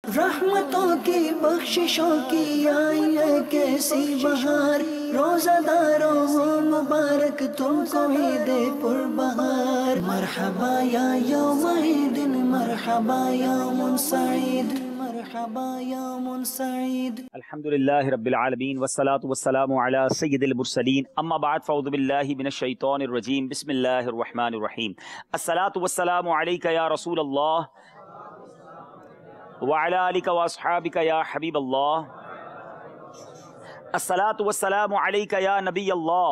रहमतों की बख्शिशों की आई है कैसी बहार, रोज़ादारों हो मुबारक तुमको ईद पुरबहार। मरहबा या यौम ईदिन, मरहबा यौमुन सईद, मरहबा यौमुन सईद। अल्हम्दुलिल्लाहि रब्बिल आलमीन वस्सलातु वस्सलामु अला सय्यिदिल मुरसलीन अम्मा बाद फ़अऊज़ु बिल्लाहि मिनश शैतानिर रजीम बिस्मिल्लाहिर रहमानिर रहीम। अस्सलातु वस्सलामु अलैका या रसूल अल्लाह व अला आलिका व अस्हाबिका या हबीब अल्लाह। अस्सलातु वस्सलामु अलैका या नबी अल्लाह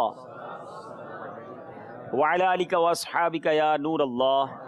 व अला आलिका व अस्हाबिका या नूर अल्लाह।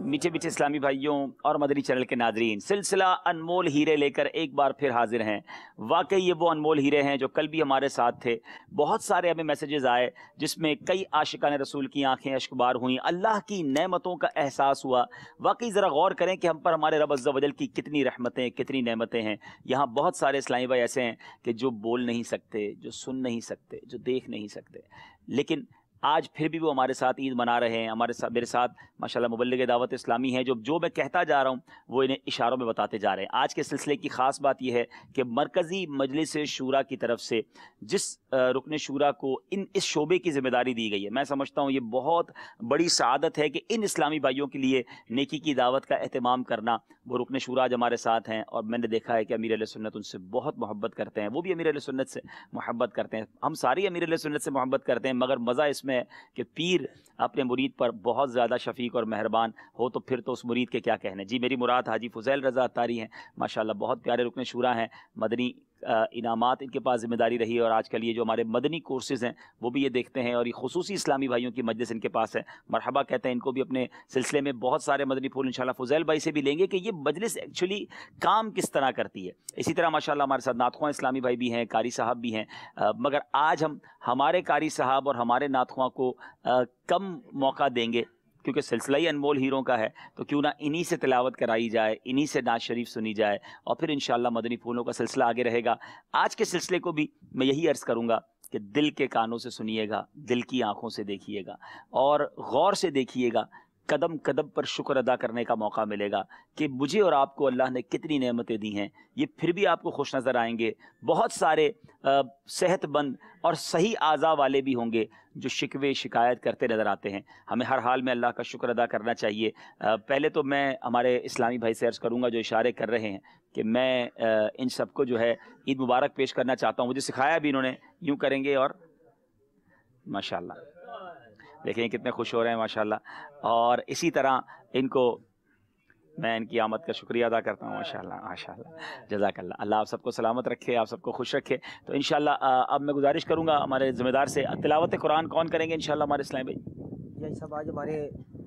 मीठे मीठे इस्लामी भाइयों और मदनी चैनल के नाजरीन, सिलसिला अनमोल हीरे लेकर एक बार फिर हाजिर हैं। वाकई ये वो अनमोल हीरे हैं जो कल भी हमारे साथ थे। बहुत सारे हमें मैसेजेस आए जिसमें कई आशिकाने रसूल की आंखें अश्कबार हुई, अल्लाह की नेमतों का एहसास हुआ। वाकई ज़रा गौर करें कि हम पर हमारे रब अज़्ज़ा वजल की कितनी रहमतें, कितनी नेमतें हैं। यहाँ बहुत सारे इस्लामी भाई ऐसे हैं कि जो बोल नहीं सकते, जो सुन नहीं सकते, जो देख नहीं सकते, लेकिन आज फिर भी वो हमारे साथ ईद मना रहे हैं। हमारे साथ, मेरे साथ माशाल्लाह मुबल्लिग दावत इस्लामी हैं जो मैं कहता जा रहा हूँ वो इन्हें इशारों में बताते जा रहे हैं। आज के सिलसिले की ख़ास बात यह है कि मरकज़ी मजलिस शूरा की तरफ से जिस रुकन शूरा को इस शोबे की ज़िम्मेदारी दी गई है, मैं समझता हूँ ये बहुत बड़ी सआदत है कि इन इस्लामी भाइयों के लिए नेकी की दावत का एहतमाम करना। वो रुकन शूरा आज हमारे साथ हैं और मैंने देखा है कि अमीर अहले सुन्नत उनसे बहुत मोहब्बत करते हैं, वो भी अमीर अहले सुन्नत से मोहब्बत करते हैं। हम सारी अमीर अहले सुन्नत से मोहब्बत करते हैं, मगर मज़ा इसमें है कि पीर अपने मुरीद पर बहुत ज़्यादा शफीक और मेहरबान हो तो फिर तो उस मुरीद के क्या कहने। जी मेरी मुराद हाजी फुज़ैल रज़ा अत्तारी हैं, माशाल्लाह बहुत प्यारे रुकन शूरा हैं। मदनी इनामात इनके पास ज़िम्मेदारी रही है और आजकल ये जो हमारे मदनी कोर्सेज़ हैं वो भी ये देखते हैं और ये खुसूसी इस्लामी भाइयों की मजलिस इनके पास है। मरहबा कहते हैं इनको भी अपने सिलसिले में बहुत सारे मदनी फूल इंशाल्लाह फुज़ैल भाई से भी लेंगे कि ये मजलिस एक्चुअली काम किस तरह करती है। इसी तरह माशाल्लाह हमारे साथ नातख़्वां इस्लामी भाई भी हैं, कारी साहब भी हैं, मगर आज हम हमारे कारी साहब और हमारे नातख़्वां को कम मौका देंगे क्योंकि सिलसिला ही अनमोल हीरों का है, तो क्यों ना इन्हीं से तिलावत कराई जाए, इन्हीं से नाज शरीफ सुनी जाए और फिर इंशाअल्लाह मदनी फूलों का सिलसिला आगे रहेगा। आज के सिलसिले को भी मैं यही अर्ज़ करूँगा कि दिल के कानों से सुनिएगा, दिल की आँखों से देखिएगा और गौर से देखिएगा। कदम कदम पर शुक्र अदा करने का मौका मिलेगा कि मुझे और आपको अल्लाह ने कितनी नेमतें दी हैं। ये फिर भी आपको खुश नज़र आएंगे। बहुत सारे सेहतमंद और सही आज़ा वाले भी होंगे जो शिकवे शिकायत करते नज़र आते हैं। हमें हर हाल में अल्लाह का शुक्र अदा करना चाहिए। पहले तो मैं हमारे इस्लामी भाई से अर्ज़ करूँगा जो इशारे कर रहे हैं कि मैं इन सबको जो है ईद मुबारक पेश करना चाहता हूँ। मुझे सिखाया भी इन्होंने, यूँ करेंगे और माशाल्लाह देखें कितने खुश हो रहे हैं माशाल्लाह। और इसी तरह इनको मैं इनकी आमद का शुक्रिया अदा करता हूँ। माशाल्लाह माशाल्लाह, जज़ाकल्लाह। अल्लाह आप सबको सलामत रखे, आप सबको खुश रखे। तो इंशाल्लाह अब मैं गुजारिश करूँगा हमारे ज़िम्मेदार से, तिलावत कुरान कौन करेंगे इंशाल्लाह हमारे इस्लामी भाई? यही सब आज हमारे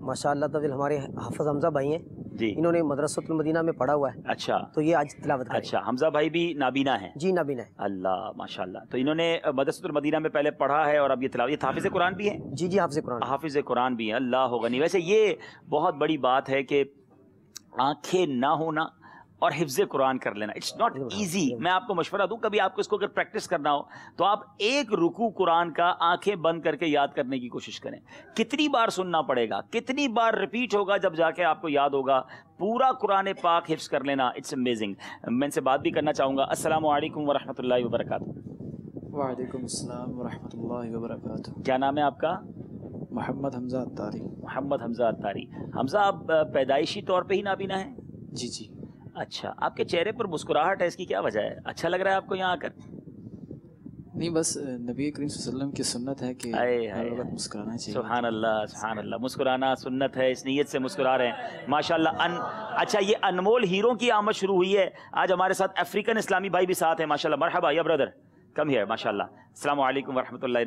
माशाल्लाह तवील हमारे हाफ़िज़ हमज़ा भाई हैं जी, इन्होंने मदरसतुल मदीना में पढ़ा हुआ है। अच्छा, तो ये आज तिलावत करेंगे। अच्छा, हमजा भाई भी नाबीना हैं? जी नाबीना है। अल्लाह माशाल्लाह। तो इन्होंने मदरसतुल मदीना में पहले पढ़ा है और अब ये तिलावत, ये हाफिज़ कुरान भी हैं? जी जी हाफ़िज़ कुरान, हाफिज़ कुरान भी हैं। अल्लाह गनी। वैसे ये बहुत बड़ी बात है कि आंखें ना होना और हिफ्ज़ कुरान कर लेना, इट्स नॉट ईजी। मैं आपको मशवरा दूं, कभी आपको इसको अगर प्रैक्टिस करना हो तो आप एक रुकू कुरान का आंखें बंद करके याद करने की कोशिश करें। कितनी बार सुनना पड़ेगा, कितनी बार रिपीट होगा, जब जाके आपको याद होगा। पूरा कुरान पाक हिफ्ज़ कर लेना, इट्स अमेजिंग। मैं इनसे बात भी करना चाहूँगा। अस्सलामु अलैकुम व रहमतुल्लाहि व बरकातुहू। वालेकुम अस्सलाम व रहमतुल्लाहि व बरकातुहू। क्या नाम है आपका? मोहम्मद हमज़ा अत्तारी। मोहम्मद हमज़ा अत्तारी। हमज़ा आप पैदाइशी तौर पे ही नाबीना हैं? जी जी। अच्छा, आपके चेहरे पर मुस्कुराहट है, इसकी क्या वजह है? अच्छा लग रहा है आपको यहाँ आकर? नहीं, बस नबी करीम सल्लल्लाहु अलैहि वसल्लम की सुन्नत है कि हर वक्त मुस्कुराना चाहिए। सुभान अल्लाह, सुभान अल्लाह। मुस्कुराना सुन्नत है, इस नीयत से मुस्कुरा रहे हैं माशाल्लाह। अच्छा, ये अनमोल हीरों की आमद शुरू हुई है। आज हमारे साथ अफ्रीकन इस्लामी भाई भी साथ हैं माशाल्लाह। मरहबा या ब्रदर, कम हियर माशाल्लाह। अस्सलामु अलैकुम व रहमतुल्लाहि।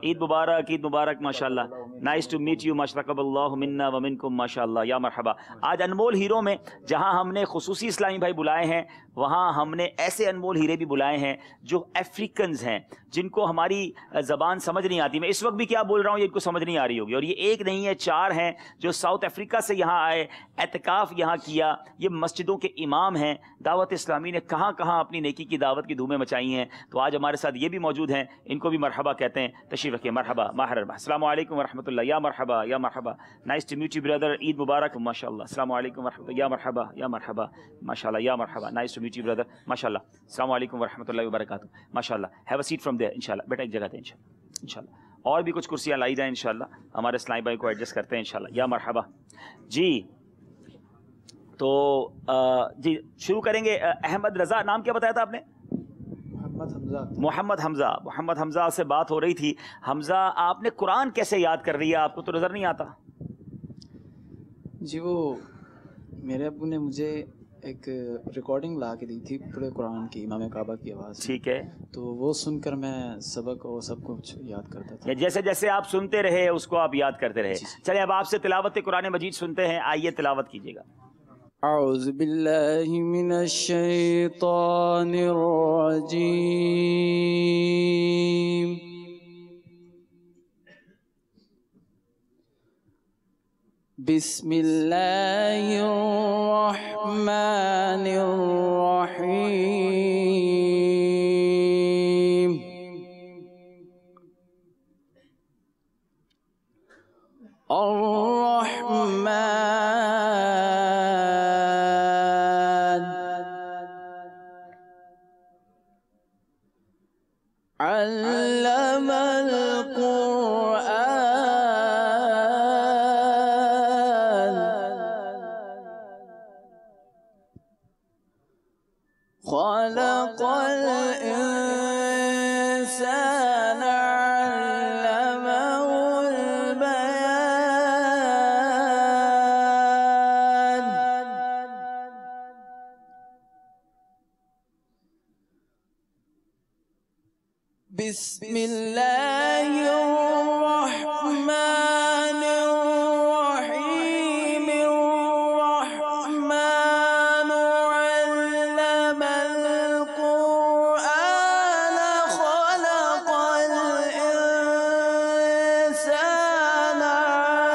ईद मुबारक, ईद मुबारक माशाल्लाह। नाइस टू मीट यू, माशरकबल्लाहु मिन्ना व मिनकुम माशाल्लाह, या मरहबा। आज अनमोल हीरों में जहां हमने खुसूसी इस्लामी भाई बुलाए हैं, वहाँ हमने ऐसे अनमोल हीरे भी बुलाए हैं जो अफ्रीकन्स हैं, जिनको हमारी ज़बान समझ नहीं आती। मैं इस वक्त भी क्या बोल रहा हूँ ये इनको समझ नहीं आ रही होगी। और ये एक नहीं है, चार हैं जो साउथ अफ्रीका से यहाँ आए, एतकाफ़ यहाँ किया। ये मस्जिदों के इमाम हैं। दावत इस्लामी ने कहाँ कहाँ अपनी नेकी की दावत की धूमें मचाई हैं। तो आज हमारे साथ ये भी मौजूद हैं, इनको भी मरहबा कहते हैं। तशरीफ़ تشریف رکھیے. مرحبا ماہر. السلام علیکم ورحمۃ اللہ. یا مرحبا یا مرحبا. Nice to meet you brother. Eid مبارک. ماشاء اللہ. السلام علیکم ورحمۃ اللہ. یا مرحبا یا مرحبا. ماشاء اللہ. یا مرحبا. Nice to meet you brother. ماشاء اللہ. السلام علیکم ورحمۃ اللہ وبرکاتہ. ماشاء اللہ. Have a seat from there. انشاءاللہ بیٹا ایک جگہ دیں انشاءاللہ. اور بھی کچھ کرسیاں لائی جائیں انشاءاللہ. ہمارے اسلامی بھائی کو ایڈجسٹ کرتے ہیں انشاءاللہ. یا مرحبا. جی تو جی شروع کریں گے. احمد رضا نام کیا بتایا تھا آپ نے؟ محمد حمزہ. محمد حمزہ سے بات ہو رہی تھی. حمزہ آپ نے قرآن کیسے یاد کر لیا؟ آپ کو تو نظر نہیں آتا. جی وہ میرے ابو نے مجھے ایک ریکارڈنگ لا کے دی تھی پورے قرآن کی امام کعبہ کی آواز. ٹھیک ہے. تو وہ سن کر میں سبق اور سب کچھ یاد کرتا تھا. جیسے جیسے آپ سنتے رہے اس کو آپ یاد کرتے رہے. چلے اب آپ سے تلاوت قرآن مجید سنتے ہیں. آئیے تلاوت کیجیے گا. اعوذ باللہ من الشیطان الرجیم. بسم اللہ الرحمن الرحیم. الرحمن علم القرآن خلق الإنسان علمه البيان. بسم الله الرحمن الرحيم. الرحمن علم القرآن خلق الإنسان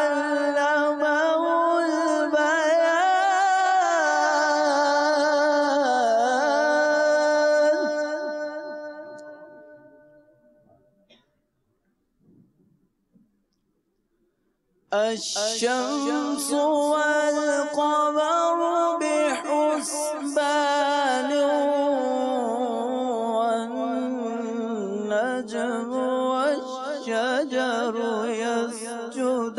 علمه البيان. الشمس والقمر بحسبان والنجم والشجر يسجدان.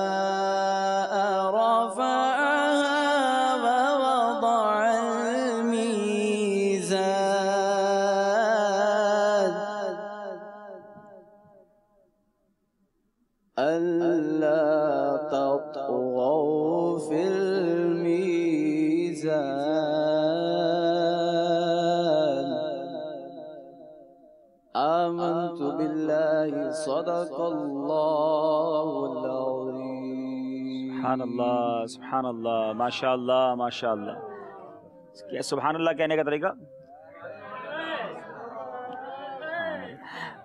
والسماء رفعها ووضع الميزان ألا تطغوا في الميزان. آمنت بالله صدق الله العظيم. سبحان اللہ سبحان اللہ. ماشاء اللہ ماشاء اللہ. کیا سبحان اللہ کہنے کا طریقہ؟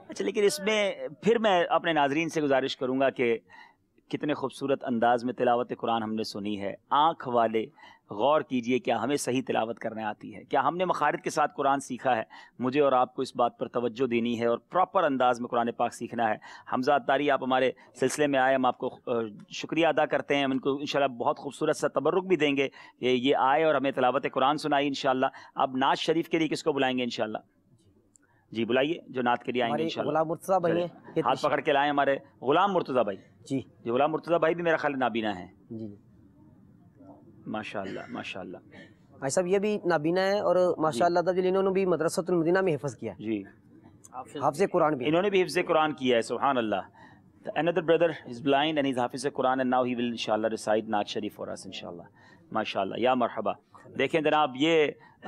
اچھا لیکن اس میں پھر میں اپنے ناظرین سے گزارش کروں گا کہ کتنے خوبصورت انداز میں تلاوت قرآن ہم نے سنی ہے. آنکھ والے غور کیجئے کیا ہمیں صحیح تلاوت کرنے آتی ہے؟ کیا ہم نے مخارج کے ساتھ قرآن سیکھا ہے؟ مجھے اور آپ کو اس بات پر توجہ دینی ہے اور پراپر انداز میں قرآن پاک سیکھنا ہے. حمزہ عطاری آپ ہمارے سلسلے میں آئے, ہم آپ کو شکریہ ادا کرتے ہیں. ہم ان کو انشاءاللہ بہت خوبصورت سا تبرک بھی دیں گے. یہ آئے اور ہمیں تلاوت قرآن سنائی انشاءاللہ. اب نعت شریف کے لیے کس کو بلائیں گے انشاءاللہ؟ جی بلائیے جو نعت کے لیے آئیں گے انشاءاللہ. غلام مرتضیٰ بھائی ہیں, ہاتھ پکڑ کے لائیں ہمارے غلام مرتضیٰ بھائی. جی غلام مرتضیٰ بھائی بھی میرا خیال نابینا ہیں. جی ماشاءاللہ ماشاءاللہ. بھائی صاحب یہ بھی نابینا ہے اور ماشاءاللہ تعالی انہوں نے بھی مدرسۃ المدینہ میں حفظ کیا. جی حافظ قرآن بھی انہوں نے بھی حفظ قرآن کیا ہے. سبحان اللہ. Another brother is blind and he's Hafiz Quran and now he will inshallah recite Naat Sharif for us inshallah. ماشاءاللہ یا مرحبا. دیکھیں جناب یہ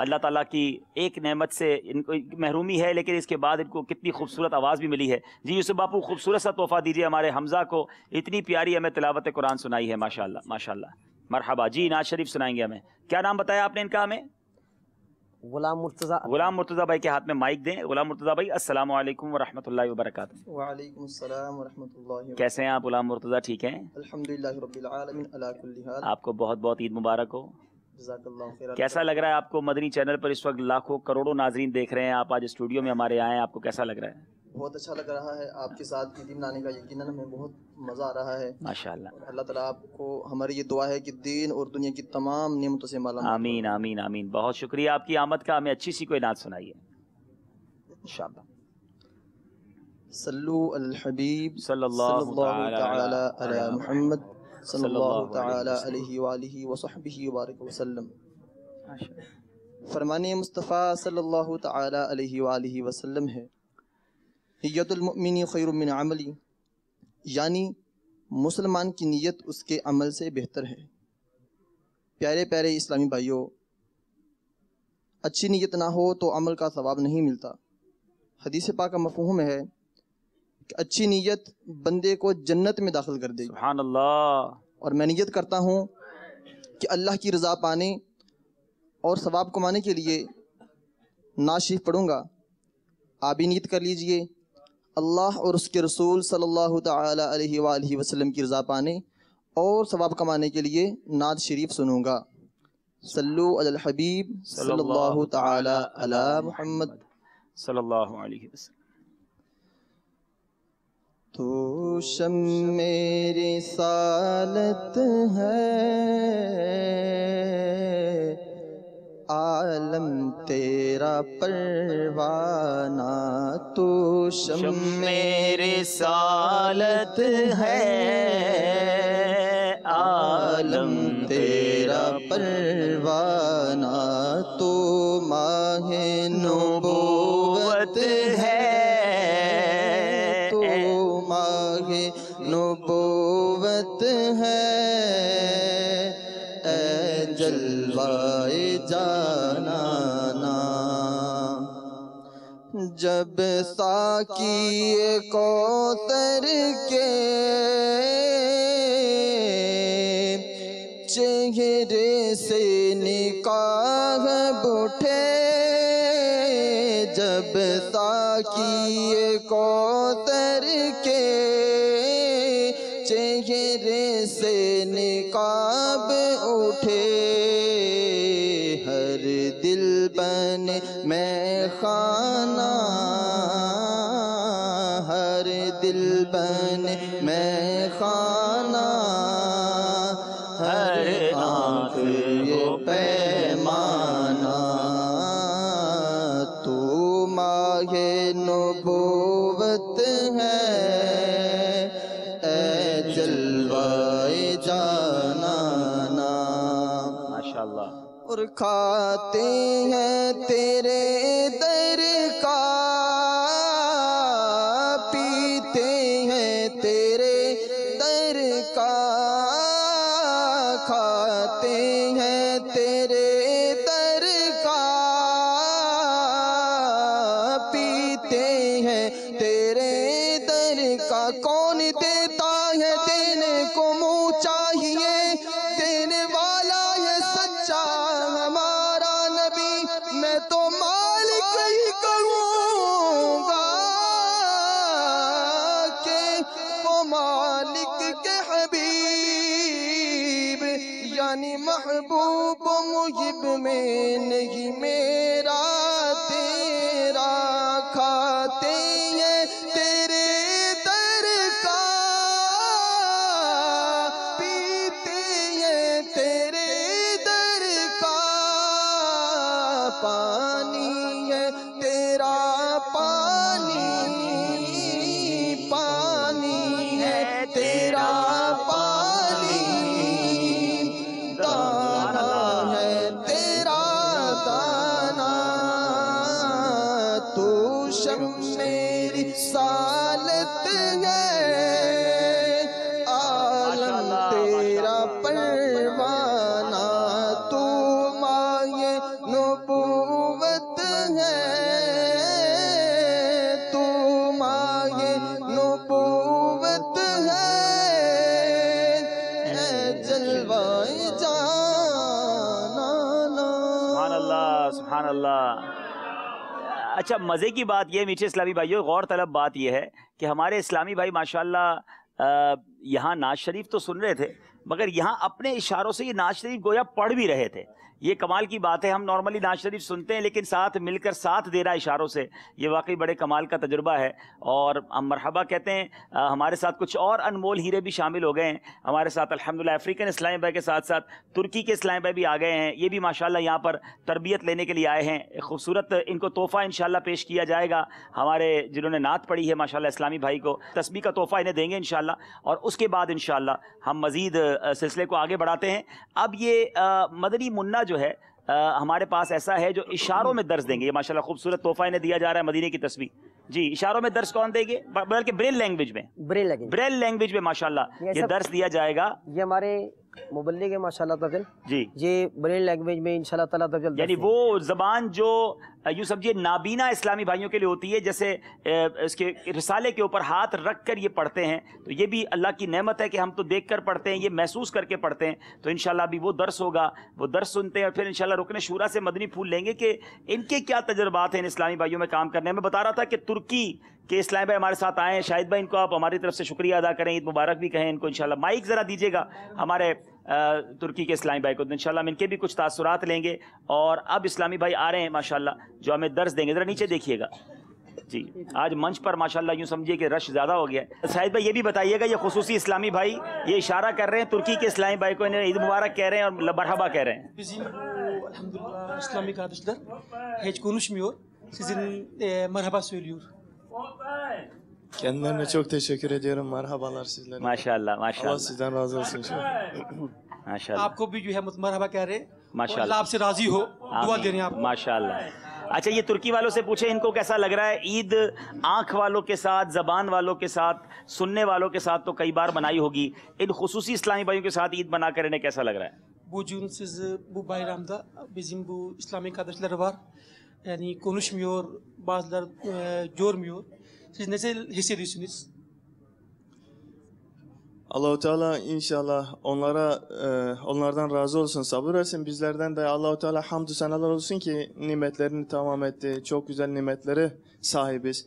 اللہ تعالیٰ کی ایک نعمت سے ان کو محرومی ہے لیکن اس کے بعد ان کو کتنی خوبصورت آواز بھی ملی ہے. جی یوسف باپو خوبصورت سا تحفہ دیجیے ہمارے حمزہ کو, اتنی پیاری ہمیں تلاوت قرآن سنائی ہے ماشاءاللہ ماشاءاللہ. مرحبا. جی نعت شریف سنائیں گے ہمیں. کیا نام بتایا آپ نے ان کا؟ ہمیں غلام مرتضی غلام مرتضی بھائی کے ہاتھ میں مائک دیں. غلام مرتضی بھائی السلام علیکم ورحمۃ اللہ وبرکاتہ. وعلیکم السلام ورحمۃ اللہ وبرکاتہ. کیسے ہیں آپ غلام مرتضی؟ ٹھیک ہیں الحمدللہ رب العالمین علی کل حال. آپ کو بہت بہت عید مبارک ہو. جزاک اللہ خیر. کیسا لگ رہا ہے آپ کو؟ مدنی چینل پر اس وقت لاکھوں کروڑوں ناظرین دیکھ رہے ہیں, آپ آج اسٹوڈیو میں ہمارے آئے ہیں, آپ کو کیسا لگ رہا ہے؟ بہت اچھا لگ رہا ہے آپ کے ساتھ عید منانے کا. یقیناً ہمیں بہت مزہ آ رہا ہے ماشاءاللہ. اللہ تعالیٰ آپ کو, ہماری یہ دعا ہے کہ دین اور دنیا کی تمام نعمتوں سے مالا مال. آمین آمین آمین. بہت شکریہ آپ کی آمد کا. ہمیں اچھی سی کوئی نعت سنائیے انشاءاللہ. صلو الحبیب صلی اللہ تعالی علی محمد صلی اللہ تعالی علیہ وآلہ وصحبہ وبارک وسلم. فرمان مصطفیٰ صلی اللہ تعالی علیہ وآلہ وسلم ہے, نیت المؤمن خیر من عملی, یعنی مسلمان کی نیت اس کے عمل سے بہتر ہے. پیارے پیارے اسلامی بھائیوں, اچھی نیت نہ ہو تو عمل کا ثواب نہیں ملتا. حدیث پاک کا مفہوم ہے کہ اچھی نیت بندے کو جنت میں داخل کر دے گی. سبحان اللہ. اور میں نیت کرتا ہوں کہ اللہ کی رضا پانے اور ثواب کمانے کے لیے نعت شریف پڑھوں گا. آپ بھی نیت کر لیجئے اللہ اور اس کے رسول صلی اللہ تعالی علیہ وآلہ وسلم کی رضا پانے اور ثواب کمانے کے لیے نعت شریف سنوں گا. صلو علی الحبیب صلی اللہ تعالی علی محمد صلی اللہ علیہ وسلم. تو شمع رسالت ہے, عالم تیرا پروانہ. تو شمع رسالت ہے, عالم تیرا پروانہ. تو ماہ نبوت ہے, تو ماہ نبوت ہے. اے جلوائے جانانا, جب ساقی کوثر کے چہرے سے نکاح اٹھے, جب ساقی کوثر کے چہرے سے نقاب اٹھے, ہر دل بنے میں خانہ, ہر دل بنے میں خانہ, ہر آنکھ یہ پیمانہ. تو ماہ نبوت ہے, اے جلوائے جانانا. ماشاءاللہ. اور کھاتے ہیں تیرے در کا, پیتے ہیں تیرے در کا, کھاتے ہیں تیرے در کا, پیتے ہیں تیرے در کا. کون دیتا ہے دینے کو منہ چاہیے, دینے والا ہے سچا ہمارا نبی. میں تو مالک ہی کہوں گا کہ وہ مالک کے حبیب, یعنی محبوب و محب میں نہیں میرا تیرا. کھاتے ہیں تیرے در کا, پیتے ہیں تیرے در کا, پانی ہے تیرا پانی, پانی ہے تیرا پانی, دانا ہے تیرا دانا. تو شمع رسالت ہے, عالم تیرا پروانہ. تو ماہ نبوت ہے, تو ماہ نبوت ہے, اے جلوائے جانانا. سبحان اللہ سبحان اللہ. اچھا مزے کی بات یہ میٹھے اسلامی بھائیوں، غور طلب بات یہ ہے کہ ہمارے اسلامی بھائی ماشاءاللہ یہاں ناز شریف تو سن رہے تھے، مگر یہاں اپنے اشاروں سے یہ ناز شریف گویا پڑھ بھی رہے تھے. یہ کمال کی بات ہے. ہم نارملی ناز شریف سنتے ہیں لیکن ساتھ مل کر ساتھ دے رہا اشاروں سے، یہ واقعی بڑے کمال کا تجربہ ہے. اور ہم مرحبا کہتے ہیں. ہمارے ساتھ کچھ اور انمول ہیرے بھی شامل ہو گئے ہیں ہمارے ساتھ الحمدللہ. افریقن اسلامی بھائی کے ساتھ ساتھ ترکی کے اسلامی بھائی بھی آ گئے ہیں. یہ بھی ماشاءاللہ یہاں پر تربیت لینے کے لیے آئے ہیں. خوبصورت ان کو تحفہ انشاءاللہ پیش کیا جائے گا. ہمارے جنہوں نے نعت پڑھی ہے ماشاءاللہ اسلامی بھائی کو تسبیح کا تحفہ انہیں دیں گے انشاءاللہ. اور اس کے بعد انشاءاللہ ہم مزید سلسلے کو آگے بڑھاتے ہیں. اب یہ مدنی منا جو ہے ہمارے پاس ایسا ہے جو اشاروں میں درس دیں گے. یہ ماشاءاللہ خوبصورت تحفہ انہیں دیا جا رہا ہے مدینے کی تسبیح. جی اشاروں میں درس کون دیں گے؟ بلکہ بریل لینگویج میں، بریل لینگویج میں ماشاءاللہ یہ درس دیا جائے گا. یہ ہمارے مبلغ ہے ماشاءاللہ تعالی. جی یہ بریل لینگویج میں انشاءاللہ تعالی یعنی وہ زبان جو یوں سمجھیے نابینا اسلامی بھائیوں کے لیے ہوتی ہے، جیسے اس کے رسالے کے اوپر ہاتھ رکھ کر یہ پڑھتے ہیں، تو یہ بھی اللہ کی نعمت ہے کہ ہم تو دیکھ کر پڑھتے ہیں، یہ محسوس کر کے پڑھتے ہیں. تو انشاءاللہ ابھی وہ درس ہوگا، وہ درس سنتے ہیں اور پھر انشاءاللہ رکن شورا سے مدنی پھول لیں گے کہ ان کے کیا تجربات ہیں ان اسلامی بھائیوں میں کام کرنے. میں بتا رہا تھا کہ ترکی کہ اسلام بھائی ہمارے ساتھ آئے ہیں. شاہد بھائی ان کو آپ ہماری طرف سے شکریہ ادا کریں، عید مبارک بھی کہیں ان کو انشاءاللہ. مائک ذرا دیجیے گا ہمارے ترکی کے اسلامی بھائی کو، تو انشاءاللہ ہم ان کے بھی کچھ تاثرات لیں گے. اور اب اسلامی بھائی آ رہے ہیں ماشاءاللہ جو ہمیں درس دیں گے. ذرا نیچے دیکھیے گا. جی آج منچ پر ماشاءاللہ یوں سمجھیے کہ رش زیادہ ہو گیا ہے. شاہد بھائی یہ بھی بتائیے گا، یہ خصوصی اسلامی بھائی یہ اشارہ کر رہے ہیں ترکی کے اسلامی بھائی کو، انہیں عید مبارک کہہ رہے ہیں اور مرحبا keh رہے ہیں. Bizim bu elhamdülillah İslami kardeşler hiç konuşmuyor. Sizin merhaba söylüyor. Kendilerine çok teşekkür ediyorum. Merhabalar sizlere. Maşallah Allah maşallah. sizden razı olsun. Maşallah. आपको भी जो है merhaba कह रहे हैं. माशाल्लाह. अल्लाह आपसे राजी हो, दुआ दे रहे हैं आप. माशाल्लाह. اچھا یہ ترکی والوں سے پوچھیں ان کو کیسا لگ رہا ہے عید؟ آنکھ والوں کے ساتھ، زبان والوں کے ساتھ، سننے والوں کے ساتھ تو کئی بار منائی ہوگی، ان خصوصی اسلامی بھائیوں کے ساتھ عید بنا کر انہیں کیسا لگ رہا ہے؟ Bugün siz bu bayramda bizim bu İslami kardeşler var. Yani konuşmuyor, bazıları görmüyor. Siz nasıl hissediyorsunuz? Allahu Teala inşallah onlardan razı olsun, sabır versin. Bizlerden de Allahu Teala hamdü senalar olsun ki nimetlerini tamam etti. Çok güzel nimetlere sahibiz.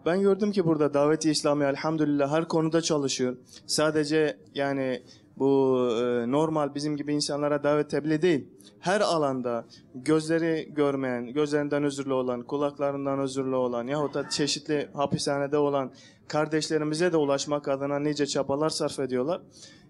Ben gördüm ki burada Davet-i İslami elhamdülillah her konuda çalışıyor. Sadece yani bu normal bizim gibi insanlara davet tebliğ değil. Her alanda gözleri görmeyen, gözlerinden özürlü olan, kulaklarından özürlü olan yahut da çeşitli hapishanede olan kardeşlerimize de ulaşmak adına nice çabalar sarf ediyorlar.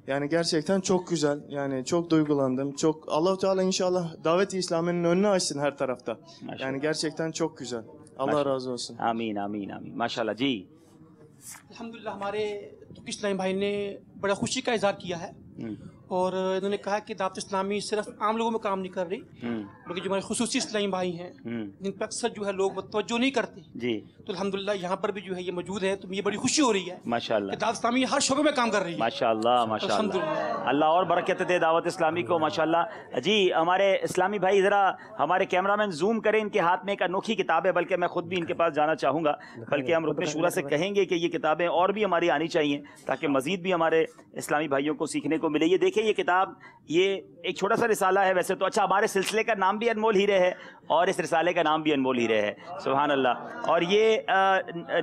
Yani gerçekten çok güzel. Yani çok duygulandım. Çok Allah-u Teala inşallah Davet-i İslami'nin önünü açsın her tarafta. Maşallah. Yani gerçekten çok güzel. Allah razı olsun. आमीन आमीन आमीन माशाल्लाह. जी अल्हम्दुलिल्लाह हमारे तुर्की इस्लामी भाई ने बड़ा खुशी का इजहार किया है और इन्होंने कहा कि दावत इस्लामी सिर्फ आम लोगों में काम नहीं कर रही बल्कि जो हमारे खुसूसी इस्लामी भाई हैं जिन पर अक्सर जो है लोग तवज्जो नहीं करते, जी तो अल्हम्दुलिल्लाह यहाँ पर भी जो है ये मौजूद है. तो ये बड़ी खुशी हो रही है माशाल्लाह कि दावत इस्लामी हर शोबे में काम कर रही है. माशाल्लाह माशाल्लाह. अल्हम्दुलिल्लाह. اللہ اور برکت دے دعوت اسلامی کو ماشاءاللہ. جی ہمارے اسلامی بھائی ذرا ہمارے کیمرہ مین زوم کریں، ان کے ہاتھ میں ایک انوکھی کتاب ہے، بلکہ میں خود بھی ان کے پاس جانا چاہوں گا، بلکہ ہم رکن شورا سے کہیں گے کہ یہ کتابیں اور بھی ہماری آنی چاہیے تاکہ مزید بھی ہمارے اسلامی بھائیوں کو سیکھنے کو ملے. یہ دیکھیں یہ کتاب یہ ایک چھوٹا سا رسالہ ہے ویسے تو. اچھا ہمارے سلسلے کا نام بھی انمول ہیرے ہے اور اس رسالے کا نام بھی انمول ہیرے ہے. سبحان اللہ. اور یہ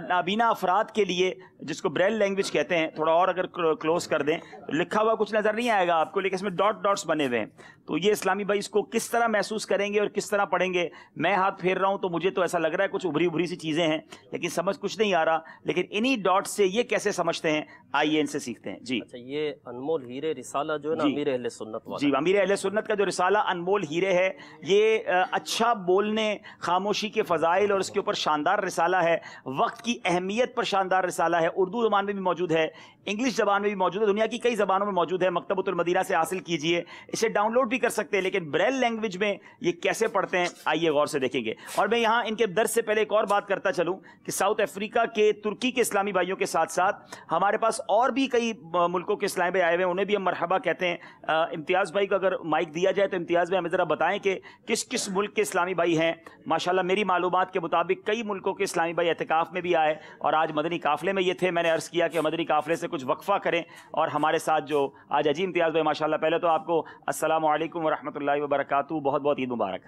نابینا افراد کے لیے جس کو بریل لینگویج کہتے ہیں، تھوڑا اور اگر کلوز کر دیں لکھا ہوا کچھ نظر نہیں آئے گا آپ کو، لیکن اس میں ڈاٹ ڈاٹس بنے ہوئے ہیں. تو یہ اسلامی بھائی اس کو کس طرح محسوس کریں گے اور کس طرح پڑھیں گے؟ میں ہاتھ پھیر رہا ہوں تو مجھے تو ایسا لگ رہا ہے کچھ ابھری سی چیزیں ہیں لیکن سمجھ کچھ نہیں آ رہا، لیکن انہی ڈاٹ سے یہ کیسے سمجھتے ہیں آئیے ان سے سیکھتے ہیں. جی اچھا یہ انمول ہیرے رسالہ جو ہے نا امیر اہل سنت والا، جی امیر اہل سنت کا جو رسالہ انمول ہیرے ہے، یہ اچھا بولنے، خاموشی کے فضائل اور اس کے اوپر شاندار رسالہ ہے. وقت کی اہمیت پر شاندار رسالہ ہے. اردو زبان میں بھی موجود ہے، انگلش زبان میں بھی موجود ہے، دنیا کی کئی زبانوں میں موجود ہے. مکتبۃ المدینہ سے حاصل کیجئے، اسے ڈاؤن لوڈ بھی کر سکتے ہیں، لیکن بریل لینگویج میں یہ کیسے پڑھتے ہیں آئیے غور سے دیکھیں گے. اور میں یہاں ان کے درس سے پہلے ایک اور بات کرتا چلوں کہ ساؤتھ افریقہ کے ترکی کے اسلامی بھائیوں کے ساتھ ساتھ ہمارے پاس اور بھی کئی ملکوں کے اسلامی بھائی آئے ہوئے ہیں، انہیں بھی ہم مرحبا کہتے ہیں. امتیاز بھائی کو اگر مائک دیا جائے تو امتیاز بھائی ہمیں ذرا بتائیں کہ کس کس ملک کے اسلامی بھائی ہیں. ماشاءاللہ میری معلومات کے مطابق کئی ملکوں کے اسلامی بھائی اعتکاف میں بھی آئے اور آج مدنی قافلے میں یہ تھے. میں نے عرض کیا کہ مدنی قافلے سے کچھ وقفہ کریں اور ہمارے ساتھ جو آج امتیاز بھائی ماشاءاللہ. پہلے تو آپ کو السلام علیکم ورحمۃ اللہ وبرکاتہ، بہت بہت عید مبارک.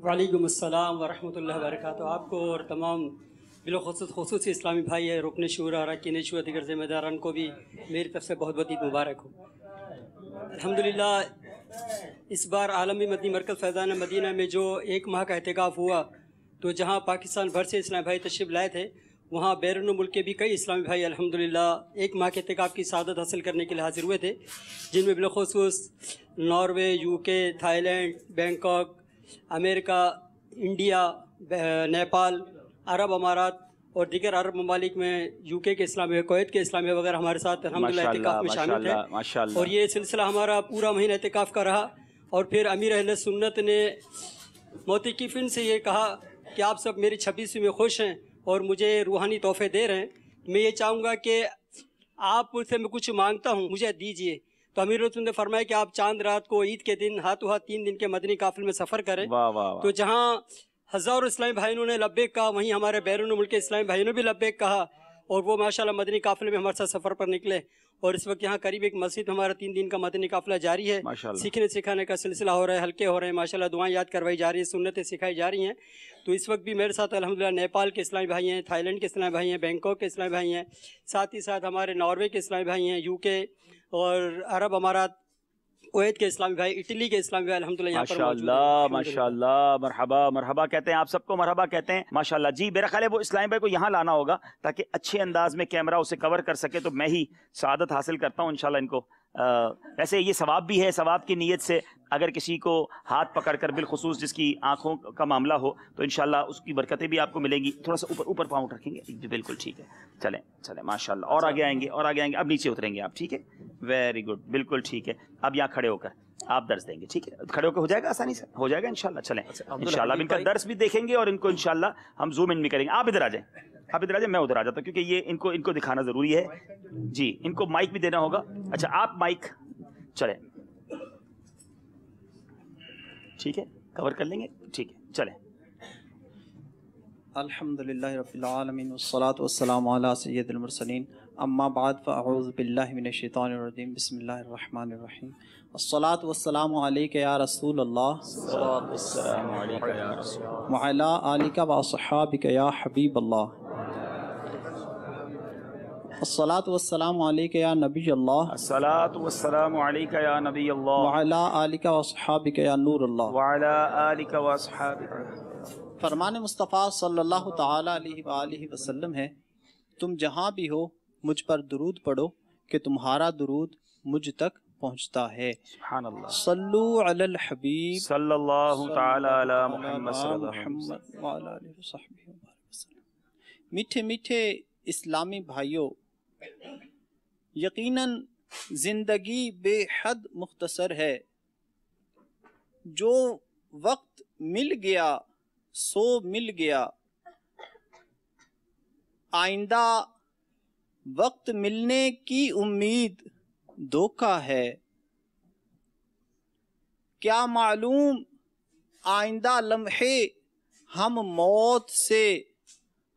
وعلیکم السلام ورحمۃ اللہ وبرکاتہ. آپ کو اور تمام بالخصوص خصوصی اسلامی بھائی ہے رکن شورا اراکین شورا دیگر ذمہ داران کو بھی میری طرف سے بہت بہت عید مبارک ہو. الحمدللہ اس بار عالمی مدنی مرکز فیضان مدینہ میں جو 1 ماہ کا اعتکاف ہوا تو جہاں پاکستان بھر سے اسلامی بھائی تشریف لائے تھے وہاں بیرون ملک کے بھی کئی اسلامی بھائی الحمدللہ 1 ماہ کے اعتکاف کی سعادت حاصل کرنے کے لیے حاضر ہوئے تھے، جن میں بالخصوص ناروے، یو کے، تھائی لینڈ، بینکاک، امریکہ، انڈیا، نیپال، عرب امارات اور دیگر عرب ممالک میں یو کے اسلامی، کویت کے اسلامی وغیرہ ہمارے ساتھ الحمدللہ اعتکاف میں شامل تھے. اور یہ سلسلہ ہمارا پورا مہینہ اعتکاف کا رہا. اور پھر امیر اہل سنت نے معتکفین سے یہ کہا کہ آپ سب میری 26ویں میں خوش ہیں اور مجھے روحانی تحفے دے رہے ہیں، میں یہ چاہوں گا کہ آپ سے میں کچھ مانگتا ہوں مجھے دیجئے. تو امیر رسول نے فرمایا کہ آپ چاند رات کو عید کے دن ہاتھوں ہاتھ 3 دن کے مدنی قافلے میں سفر کریں. تو جہاں ہزاروں اسلامی بھائیوں نے لبیک کہا وہیں ہمارے بیرون ملک کے اسلامی بھائیوں نے بھی لبیک کہا اور وہ ماشاءاللہ مدنی قافلے میں ہمارے ساتھ سفر پر نکلے. اور اس وقت یہاں قریب ایک مسجد ہمارا 3 دن کا مدنی قافلہ جاری ہے، سیکھنے سکھانے کا سلسلہ ہو رہا ہے، حلقے ہو رہے ہیں، ماشاءاللہ دعائیں یاد کروائی جا رہی ہیں، سنتیں سکھائی جا رہی ہیں. تو اس وقت بھی میرے ساتھ الحمدللہ نیپال کے اسلامی بھائی ہیں، تھائی لینڈ کے اسلامی بھائی ہیں، بینکاک کے اسلامی بھائی ہیں، ساتھ ہی ساتھ ہمارے ناروے کے اسلامی بھائی ہیں، یو کے اور عرب امارات، کویت کے اسلامی بھائی، اٹلی کے اسلامی بھائی الحمدللہ یہاں پر موجود ہیں. ماشاءاللہ، مرحبا مرحبا کہتے ہیں آپ سب کو، مرحبا کہتے ہیں ماشاءاللہ. جی میرا خیال ہے وہ اسلامی بھائی کو یہاں لانا ہوگا تاکہ اچھے انداز میں کیمرہ اسے کور کر سکے. تو میں ہی سعادت حاصل کرتا ہوں انشاءاللہ ان کو. ویسے یہ ثواب بھی ہے، ثواب کی نیت سے اگر کسی کو ہاتھ پکڑ کر بالخصوص جس کی آنکھوں کا معاملہ ہو تو انشاءاللہ اس کی برکتیں بھی آپ کو ملیں گی. تھوڑا سا اوپر پاؤں رکھیں گے جی بالکل ٹھیک ہے. چلیں ماشاءاللہ. اور آگے آئیں گے اب نیچے اتریں گے آپ. ٹھیک ہے، ویری گڈ، بالکل ٹھیک ہے. اب یہاں کھڑے ہو کر آپ درس دیں گے. ٹھیک ہے، کھڑے ہو کے ہو جائے گا، آسانی سے ہو جائے گا انشاءاللہ. چلیں انشاءاللہ اب ان کا درس بھی دیکھیں گے اور ان کو انشاءاللہ ہم زوم ان بھی کریں گے. آپ ادھر آ جائیں، میں ادھر آ جاتا ہوں کیونکہ یہ ان کو دکھانا ضروری ہے. جی ان کو مائک بھی دینا ہوگا. اچھا آپ مائک چلیں، ٹھیک ہے، کور کر لیں گے. ٹھیک ہے چلیں. الحمدللہ رب العالمین والصلاة والسلام علی سید المرسلین، اما بعد فاعوذ باللہ من الشیطان الرجیم، بسم اللہ الرحمن الرحیم. الصلاة والسلام علیک یا رسول اللہ وعلی آلک واصحابک یا حبیب اللہ. الصلاة والسلام علیک یا نبی اللہ، الصلاۃ والسلام علیک یا نبی اللہ، وعلی آلک واصحابک یا نور اللہ، وعلی آلک واصحابک. فرمان مصطفیٰ صلی اللہ تعالی علیہ وآلہ وسلم ہے، تم جہاں بھی ہو مجھ پر درود پڑھو کہ تمہارا درود مجھ تک پہنچتا ہے. سبحان اللہ. صلو علی الحبیب صلی اللہ تعالی علی محمد صلی اللہ علیہ وسلم وعلی آلہ وصحبہ وسلم. میٹھے میٹھے اسلامی بھائیوں، یقیناً زندگی بے حد مختصر ہے. جو وقت مل گیا سو مل گیا، آئندہ وقت ملنے کی امید دھوکہ ہے. کیا معلوم آئندہ لمحے ہم موت سے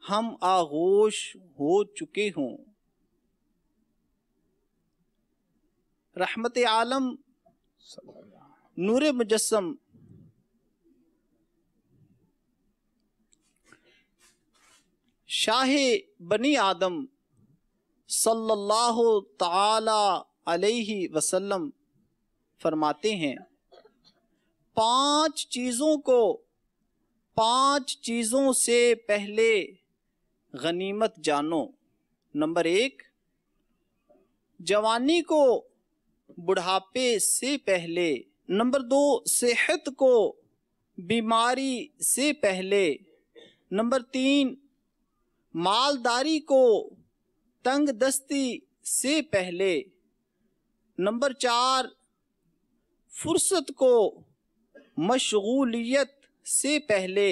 ہم آغوش ہو چکے ہوں. رحمت عالم نور مجسم شاہ بنی آدم صلی اللہ تعالی علیہ وسلم فرماتے ہیں، 5 چیزوں کو 5 چیزوں سے پہلے غنیمت جانو. نمبر 1، جوانی کو بڑھاپے سے پہلے. نمبر 2، صحت کو بیماری سے پہلے. نمبر 3، مالداری کو تنگ دستی سے پہلے. نمبر 4، فرصت کو مشغولیت سے پہلے.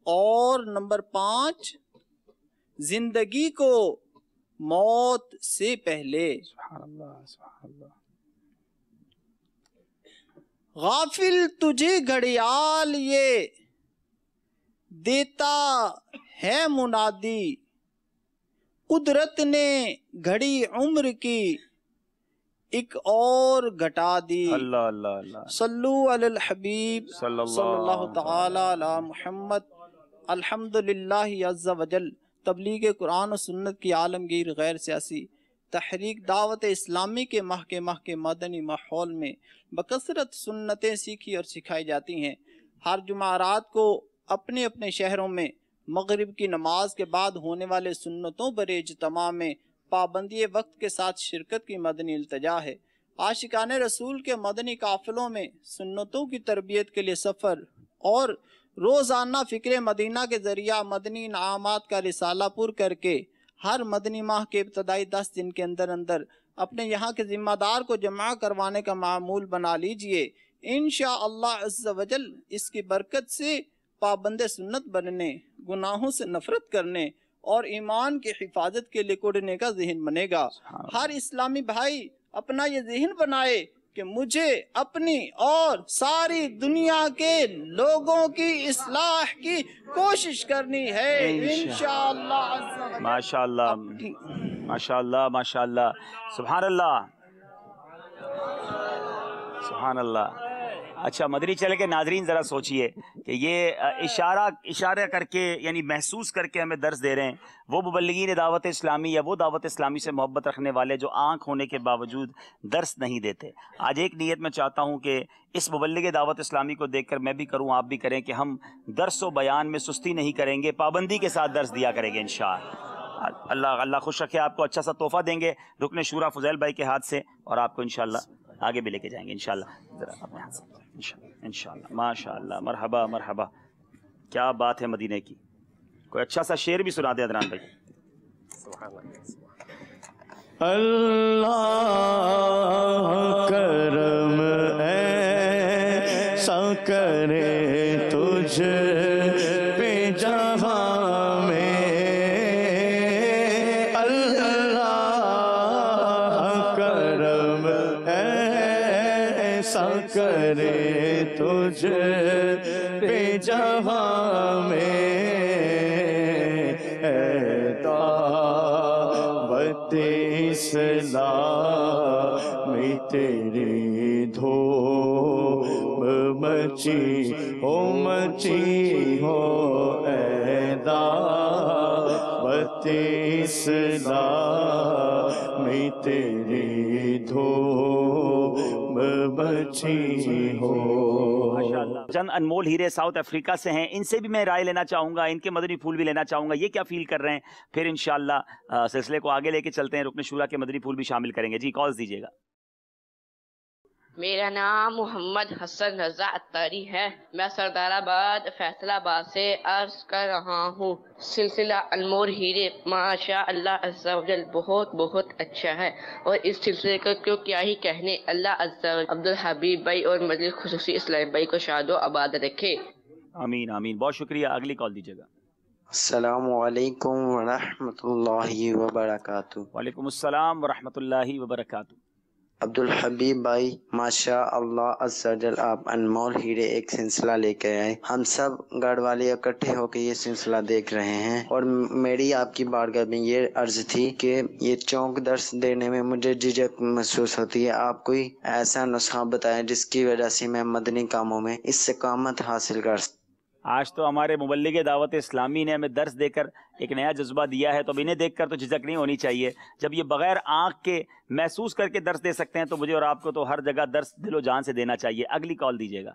اور نمبر 5، زندگی کو موت سے پہلے. سبحان اللہ سبحان اللہ. غافل تجھے گھڑیال یہ دیتا ہے منادی، قدرت نے گھڑی عمر کی ایک اور گھٹا دی۔ اللہ اللہ اللہ، صلو علی الحبیب صلی اللہ تعالی علی محمد۔ الحمدللہ عز وجل تبلیغ قرآن و سنت کی عالمگیر غیر سیاسی تحریک دعوت اسلامی کے ماہ کے مدنی ماحول میں بکثرت سنتیں سیکھی اور سکھائی جاتی ہیں۔ ہر جمعرات کو اپنے اپنے شہروں میں مغرب کی نماز کے بعد ہونے والے سنتوں پر اجتماع میں پابندی وقت کے ساتھ شرکت کی مدنی التجا ہے۔ عاشقان رسول کے مدنی قافلوں میں سنتوں کی تربیت کے لیے سفر اور روزانہ فکر مدینہ کے ذریعہ مدنی انعامات کا رسالہ پر کر کے ہر مدنی ماہ کے ابتدائی 10 دن کے اندر اپنے یہاں کے ذمہ دار کو جمع کروانے کا معمول بنا لیجئے۔ انشاءاللہ عز و جل اس کی برکت سے پابند سنت بننے، گناہوں سے نفرت کرنے اور ایمان کی حفاظت کے لیے کوڑنے کا ذہن بنے گا۔ ہر اسلامی بھائی اپنا یہ ذہن بنائے کہ مجھے اپنی اور ساری دنیا کے لوگوں کی اصلاح کی کوشش کرنی ہے انشاءاللہ۔ ماشاءاللہ ماشاءاللہ ماشاءاللہ، سبحان اللہ سبحان اللہ۔ اچھا مدنی چینل کے ناظرین ذرا سوچئے کہ یہ اشارہ کر کے یعنی محسوس کر کے ہمیں درس دے رہے ہیں وہ مبلغین دعوت اسلامی یا وہ دعوت اسلامی سے محبت رکھنے والے جو آنکھ ہونے کے باوجود درس نہیں دیتے۔ آج ایک نیت میں چاہتا ہوں کہ اس مبلغ دعوت اسلامی کو دیکھ کر میں بھی کروں، آپ بھی کریں کہ ہم درس و بیان میں سستی نہیں کریں گے، پابندی کے ساتھ درس دیا کریں گے انشاءاللہ۔ اللہ خوش رکھے، آپ کو اچھا سا تحفہ دیں گے رکن شورا فضیل بھائی کے ہاتھ سے، اور آپ کو انشاءاللہ آگے بھی لے کے جائیں گے انشاءاللہ۔ ذرا اپنے ہاتھ سے انشاءاللہ۔ ماشاءاللہ، مرحبا مرحبا، کیا بات ہے مدینہ کی۔ کوئی اچھا سا شعر بھی سنا دیں عدنان بھائی۔ اللہ کرم ایسا کرے تجھ پہ جہاں میں، اللہ کرم ایسا کرے تجھ پہ جہاں میں، اسلام میں تیری دھوم مچی ہو اے دعوت اسلام میں تیری دھوم مچی ہو۔ چند انمول ہیرے ساؤتھ افریقہ سے ہیں، ان سے بھی میں رائے لینا چاہوں گا، ان کے مدنی پھول بھی لینا چاہوں گا، یہ کیا فیل کر رہے ہیں، پھر انشاءاللہ سلسلے کو آگے لے کے چلتے ہیں، رکن شورا کے مدنی پھول بھی شامل کریں گے۔ جی کالز دیجیے گا۔ میرا نام محمد حسن رضا اتاری ہے، میں سردار آباد فیصل آباد سے عرض کر رہا ہوں۔ سلسلہ انمول ہیرے ماشاء اللہ عز و جل بہت بہت اچھا ہے، اور اس سلسلے کا کیا ہی کہنے، اللہ عز و جل عبدالحبیب بھائی اور مجلس خصوصی اسلام بھائی کو شاد و آباد رکھے۔ آمین آمین، بہت شکریہ۔ اگلی کال دیجیے گا۔ السلام علیکم ورحمۃ اللہ وبرکاتہ۔ وعلیکم السلام ورحمۃ اللہ وبرکاتہ۔ عبدالحبیب بھائی ماشاء اللہ عز و جل آپ انمول ہیرے ایک سلسلہ لے کے آئے، ہم سب گڑھ والے اکٹھے ہو کے یہ سلسلہ دیکھ رہے ہیں، اور میری آپ کی بارگاہ میں یہ عرض تھی کہ یہ چونک درس دینے میں مجھے جھجک محسوس ہوتی ہے، آپ کوئی ایسا نسخہ بتائیں جس کی وجہ سے میں مدنی کاموں میں استقامت حاصل کر سکوں۔ آج تو ہمارے مبلغ دعوت اسلامی نے ہمیں درس دے کر ایک نیا جذبہ دیا ہے، تو اب انہیں دیکھ کر تو جھجک نہیں ہونی چاہیے۔ جب یہ بغیر آنکھ کے محسوس کر کے درس دے سکتے ہیں تو مجھے اور آپ کو تو ہر جگہ درس دل و جان سے دینا چاہیے۔ اگلی کال دیجیے گا۔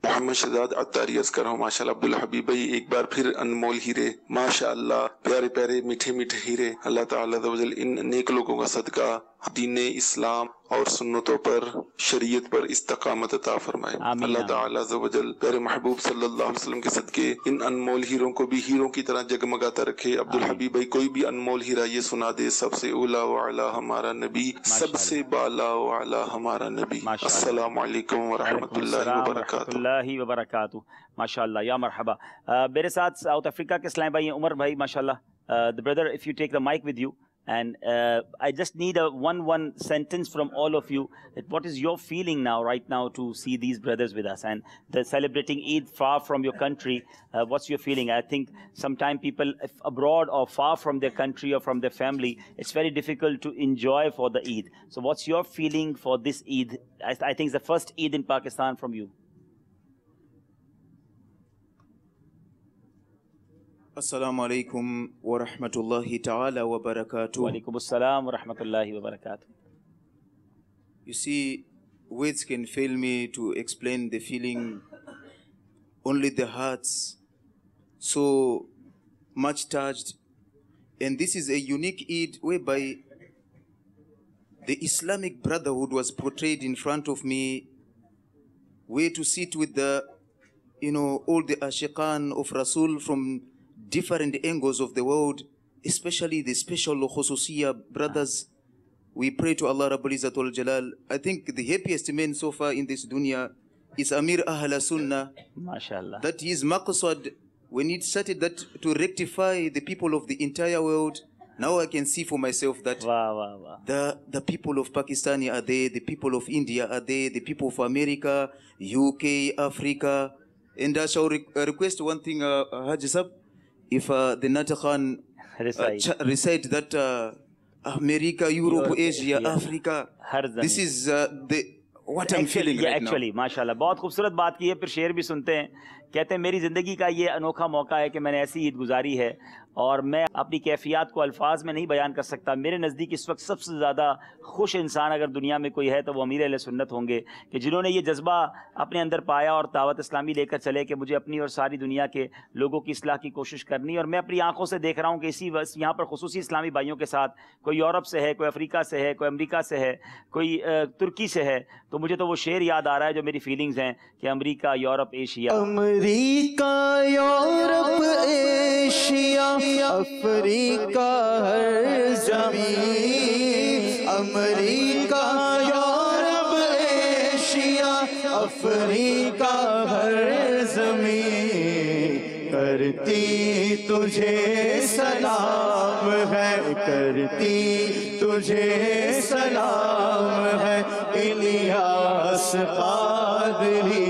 محمد شہزاد عطاری عرض کر رہا ہوں، ماشاءاللہ عبدالحبیب بھائی ایک بار پھر انمول ہیرے، ماشاءاللہ پیارے پیارے میٹھے میٹھے ہیرے، اللہ تعالیٰ عز و جل ان نیک لوگوں کا صدقہ دین اسلام اور سنتوں پر شریعت پر استقامت عطا فرمائے۔ اللہ تعالیٰ عز و جل پیارے محبوب صلی اللہ علیہ وسلم کے صدقے ان انمول ہیروں کو بھی ہیروں کی طرح جگمگاتا رکھے۔ عبدالحبیب بھائی کوئی بھی انمول ہیرا یہ سنا دے، سب سے اولا و اعلیٰ ہمارا نبی، سب سے بالا و اعلیٰ ہمارا نبی۔ السلام علیکم ورحمۃ اللہ وبرکاتہ۔ ماشاءاللہ، یا مرحبا۔ میرے ساتھ ساؤتھ افریقہ کے اسلام بھائی ہیں، عمر بھائی، ماشاءاللہ۔ The brother, if you take the mic with you, And I just need a one sentence from all of you. That what is your feeling now, right now, to see these brothers with us and they're celebrating Eid far from your country? What's your feeling? I think sometimes people abroad or far from their country or from their family, it's very difficult to enjoy for the Eid. So what's your feeling for this Eid? I think it's the first Eid in Pakistan from you. Assalamu alaikum wa rahmatullahi ta'ala wa barakatuh. Wa alaikum assalam wa rahmatullahi wa barakatuh. You see, words can fail me to explain the feeling. Only the hearts so much touched. And this is a unique Eid whereby the Islamic brotherhood was portrayed in front of me, where to sit with the, all the ashiqan of Rasul from different angles of the world, especially the special khususiyya brothers. We pray to Allah Rabbul Izzat wal Jalal. I think the happiest man so far in this dunya is Amir Ahl Sunnah. MashaAllah. That is maqsad. When it started that to rectify the people of the entire world, now I can see for myself that the people of Pakistan are there, the people of India are there, the people of America, UK, Africa. And I shall request one thing, Haji Sab. If the Natakhan recite that America, Europe, Asia, Africa, this is what I'm feeling right now. Actually, mashallah, बहुत खूबसूरत बात की है. फिर शेर भी सुनते हैं. कहते हैं मेरी ज़िंदगी का ये अनोखा मौका है कि मैंने ऐसी ईद गुजारी है और मैं अपनी कैफियत को अल्फाज में नहीं बयान कर सकता. मेरे नज़दीक इस वक्त सबसे ज़्यादा खुश इंसान अगर दुनिया में कोई है तो वो अमीर अहले सुन्नत होंगे कि जिन्होंने ये जज्बा अपने अंदर पाया और दावत इस्लामी लेकर चले कि मुझे अपनी और सारी दुनिया के लोगों की इस्लाह की कोशिश करनी. और मैं अपनी आंखों से देख रहा हूँ कि इसी यहाँ पर खुसूसी इस्लामी भाइयों के साथ कोई यूरोप से है, कोई अफ्रीका से है, कोई अमरीका से है, कोई तुर्की से है. तो मुझे तो वो शेर याद आ रहा है जो मेरी फीलिंग्स हैं कि अमरीका, यूरोप, एशिया. अमरीका, यूरोप, एशिया, अफ्रीका, हर ज़मीन. अमरीका, यूरोप, एशिया, अफ्रीका, हर ज़मीन. करती तुझे सलाम है, करती तुझे सलाम है इलियास क़ादरी.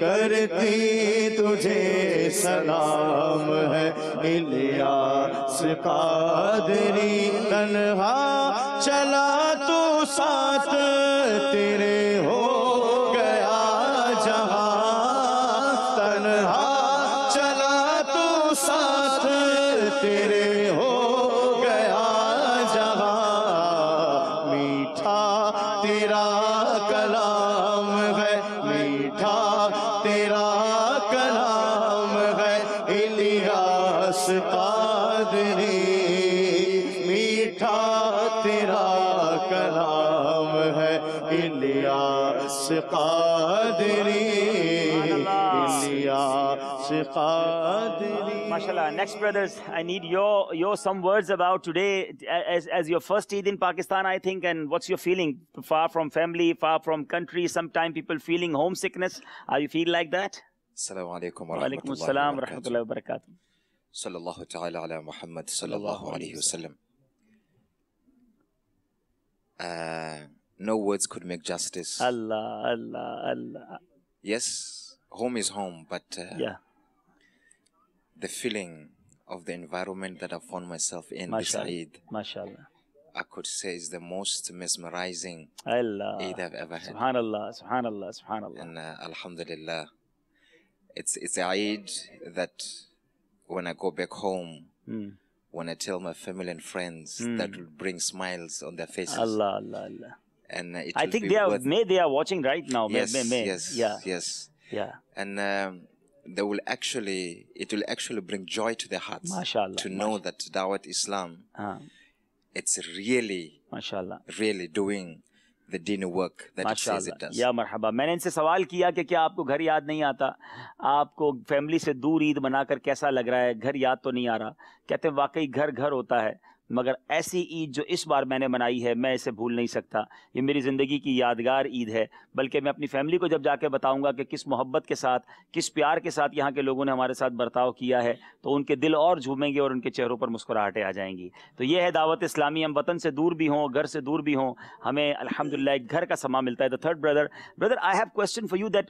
करती तुझे सलाम है इलियास क़ादरी. तन्हा चला तू साथ तेरे हो गया जहां. तन्हा चला तू साथ तेरे हो गया जहां. मीठा तेरा कलाम है, मीठा तेरा कलाम है इलियास क़ादरी. मीठा तेरा कलाम है Ilyas Qadri. Ilyas Qadri. Mashallah. Next, brothers, I need your some words about today as your first Eid in Pakistan, I think, and what's your feeling? Far from family, far from country, sometimes people feeling homesickness. Are you feel like that? Assalamu alaikum wa Wa alaikum assalam wa rahmatullahi wa barakatuh. Sallallahu ta'ala ala Muhammad sallallahu alayhi wa sallam. No words could make justice. Allah, Allah, Allah. Yes, home is home, but yeah. The feeling of the environment that I found myself in this Eid, mashallah, I could say is the most mesmerizing Eid I've ever had. Subhanallah, subhanallah, subhanallah. And alhamdulillah, it's a Eid that when I go back home, when I tell my family and friends, that will bring smiles on their faces. Allah, Allah, Allah. And I think they are watching right now. Yes, yeah, yes, yeah. And it will actually bring joy to their hearts. Mashallah, to know that Dawat Islam, it's really, mashallah, really doing the deen work that it says it does. या मरहबा. मैंने इनसे सवाल किया कि क्या आपको घर याद नहीं आता, आपको फैमिली से दूर ईद मनाकर कैसा लग रहा है, घर याद तो नहीं आ रहा. कहते हैं वाकई घर घर होता है. مگر ایسی عید جو اس بار میں نے منائی ہے میں اسے بھول نہیں سکتا. یہ میری زندگی کی یادگار عید ہے. بلکہ میں اپنی فیملی کو جب جا کے بتاؤں گا کہ کس محبت کے ساتھ, کس پیار کے ساتھ یہاں کے لوگوں نے ہمارے ساتھ برتاؤ کیا ہے, تو ان کے دل اور جھومیں گے اور ان کے چہروں پر مسکراہٹیں آ جائیں گی. تو یہ ہے دعوت اسلامی. ہم وطن سے دور بھی ہوں, گھر سے دور بھی ہوں, ہمیں الحمدللہ ایک گھر کا سما ملتا ہے. The third brother, I have question for you that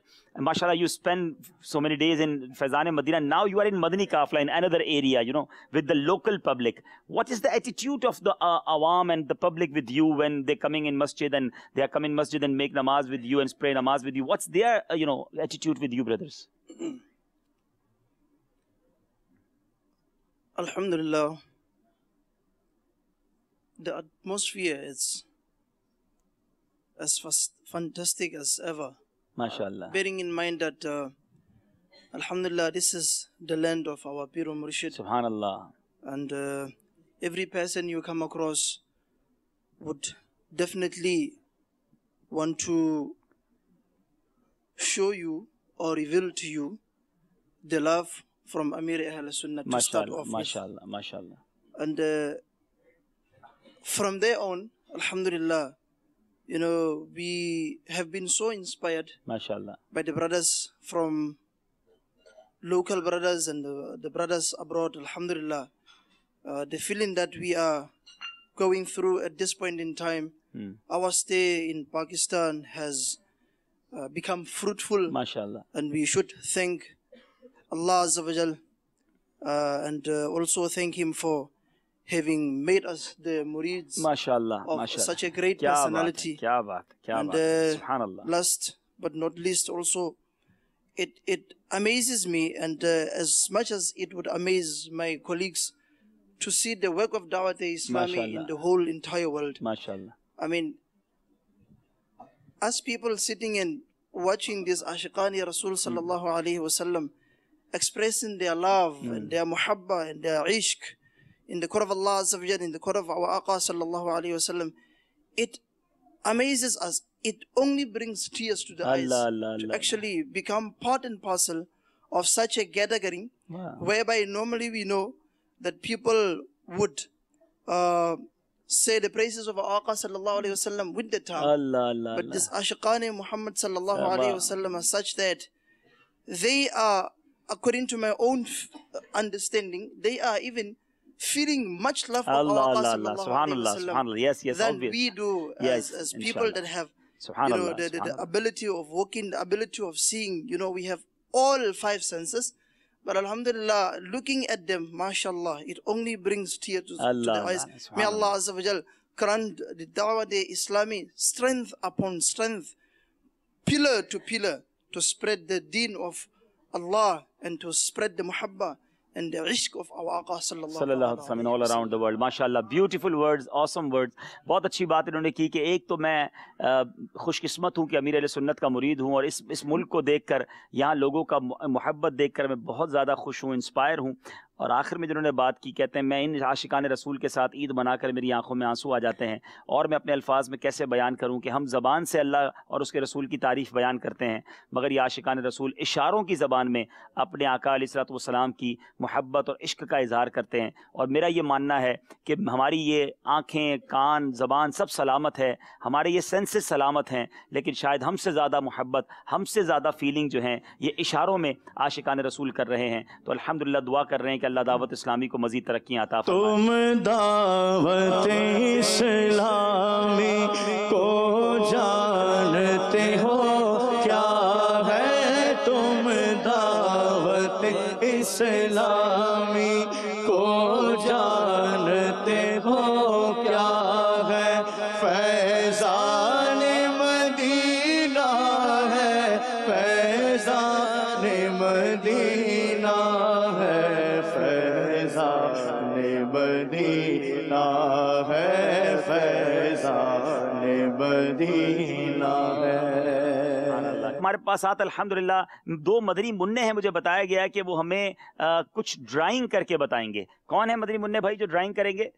mashallah you spend so many days in Faizan Madina. Now you are in Madani Qafla in another area, you know, with the local public. What is the attitude of the awam and the public with you when they're coming in masjid and they are coming in masjid and make namaz with you and spray namaz with you? What's their attitude with you, brothers? Alhamdulillah, the atmosphere is as fantastic as ever. MashaAllah. Bearing in mind that Alhamdulillah, this is the land of our Pir o Murshid. Subhanallah. And every person you come across would definitely want to show you or reveal to you the love from Amir Ahl Sunnah to start off with. MashaAllah, MashaAllah. And from there on, Alhamdulillah, you know, we have been so inspired MashaAllah. by the brothers from local brothers and the brothers abroad, Alhamdulillah. The feeling that we are going through at this point in time, our stay in Pakistan has become fruitful. MashaAllah. And we should thank Allah Azza wa Jal and also thank Him for having made us the murids MashaAllah, of MashaAllah. such a great personality. Kya baat, And Subhanallah. last but not least also, it amazes me, and as much as it would amaze my colleagues to see the work of Dawat Islami MashaAllah. in the whole entire world. MashaAllah. I mean, as people sitting and watching this Ashiqani Rasul sallallahu alayhi wasallam expressing their love and their muhabba and their ishq in the court of Allah Azza wa Jal, in the court of our Aqa sallallahu alayhi wasallam, it amazes us. It only brings tears to the eyes to actually become part and parcel of such a gathering, whereby normally we know that people would say the praises of our Aqa sallallahu alayhi wasallam with the tongue. But this Ashiqani Muhammad sallallahu alayhi wasallam are such that they are, according to my own understanding, they are even feeling much love for our Aqa sallallahu alayhi wasallam than obvious. we do as people that have, you know, the ability of walking, the ability of seeing. You know, we have all five senses, but alhamdulillah, looking at them, mashallah, it only brings tears to the eyes. May Allah Azza wa Jal grant the Dawah Islami strength upon strength, pillar to pillar, to spread the deen of Allah and to spread the muhabba and the ishq of our Aqa sallallahu alaihi wasallam all around the world. MashaAllah, beautiful words, awesome words. بہت اچھی بات انہوں نے کی کہ ایک تو میں خوش قسمت ہوں کہ امیر اہل سنت کا مرید ہوں, اور اس ملک کو دیکھ کر, یہاں لوگوں کا محبت دیکھ کر میں بہت زیادہ خوش ہوں, انسپائر ہوں. اور آخر میں جنہوں نے بات کی, کہتے ہیں میں ان عاشقان رسول کے ساتھ عید بنا کر میری آنکھوں میں آنسو آ جاتے ہیں, اور میں اپنے الفاظ میں کیسے بیان کروں کہ ہم زبان سے اللہ اور اس کے رسول کی تعریف بیان کرتے ہیں, مگر یہ عاشقان رسول اشاروں کی زبان میں اپنے آقا علیہ الصلوۃ والسلام کی محبت اور عشق کا اظہار کرتے ہیں. اور میرا یہ ماننا ہے کہ ہماری یہ آنکھیں, کان, زبان سب سلامت ہے, ہمارے یہ سینسز سلامت ہیں, لیکن شاید ہم سے زیادہ محبت, ہم سے زیادہ فیلنگ جو ہیں یہ اشاروں میں عاشقان رسول کر رہے ہیں. تو الحمدللہ دعا کر رہے ہیں کہ اللہ دعوت اسلامی کو مزید ترقیاں عطا فرمائے. تم دعوت اسلامی کو جانتے ہو کیا ہے, تم دعوت اسلامی کو جانتے ہو کیا ہے, فیضان مدینہ ہے, فیضان مدینہ ہے, فیضان مدینہ ہے, فیضان مدینہ ہے. ہمارے پاس آتا الحمدللہ دو مدنی منع ہیں, مجھے بتایا گیا ہے کہ وہ ہمیں کچھ ڈرائنگ کر کے بتائیں گے. کون ہے مدنی منع بھائی جو ڈرائنگ کریں گے؟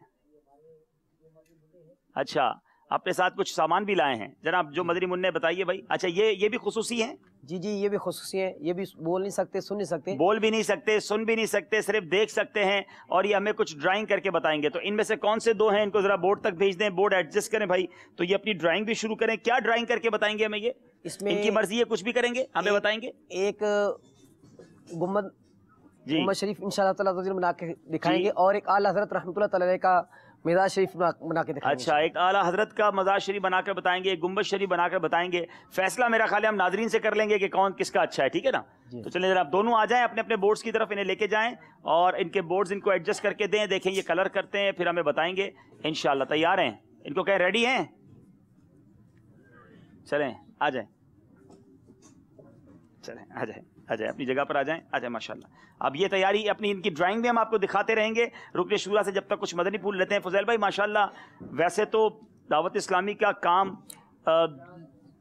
اچھا, अपने साथ कुछ सामान भी लाए हैं। जनाब जो मदनी मुन्ने बताइए भाई। अच्छा ये भी खुसूसी हैं? जी जी, ये भी खुसूसी हैं। ये भी बोल नहीं सकते, सुन नहीं सकते। बोल भी नहीं सकते, सुन भी नहीं सकते, सिर्फ देख सकते हैं, और ये हमें कुछ ड्राइंग करके बताएंगे। तो इनमें से कौन से दो हैं, इनको जरा बोर्ड तक भेज दें, बोर्ड एडजस्ट करें भाई। तो ये अपनी ड्राइंग भी शुरू करें। क्या ड्राइंग करके बताएंगे हमें ये? इसमें इनकी मर्जी है, कुछ भी करेंगे, हमें बताएंगे। एक गुम्बद शरीफ इंशाअल्लाह ताला बना के दिखाएंगे, और एक आला हज़रत रहमतुल्लाह ताला अलैह का मज़ार शरीफ बना के दिखाएंगे। अच्छा, एक आला हजरत का मज़ार शरीफ बनाकर बताएंगे, एक गुम्बद शरीफ बनाकर बताएंगे। फैसला मेरा ख्याल है हम नाजरीन से कर लेंगे कि कौन किसका अच्छा है, ठीक है ना? तो चलिए जरा आप दोनों आ जाएं, अपने अपने बोर्ड्स की तरफ इन्हें लेके जाएं, और इनके बोर्ड्स इनको एडजस्ट करके दें। देखें ये कलर करते हैं, फिर हमें बताएंगे इंशाल्लाह। तैयार हैं? इनको कहें रेडी हैं? चलें आ जाएं, चलें आ जाएं, आ जाए अपनी जगह पर आ जाएं, आ जाए माशाल्लाह। अब ये तैयारी अपनी इनकी ड्राइंग भी हम आपको दिखाते रहेंगे रुकने शुरा से, जब तक कुछ मदनी फूल लेते हैं। फुजैल भाई माशाल्लाह, वैसे तो दावत इस्लामी का काम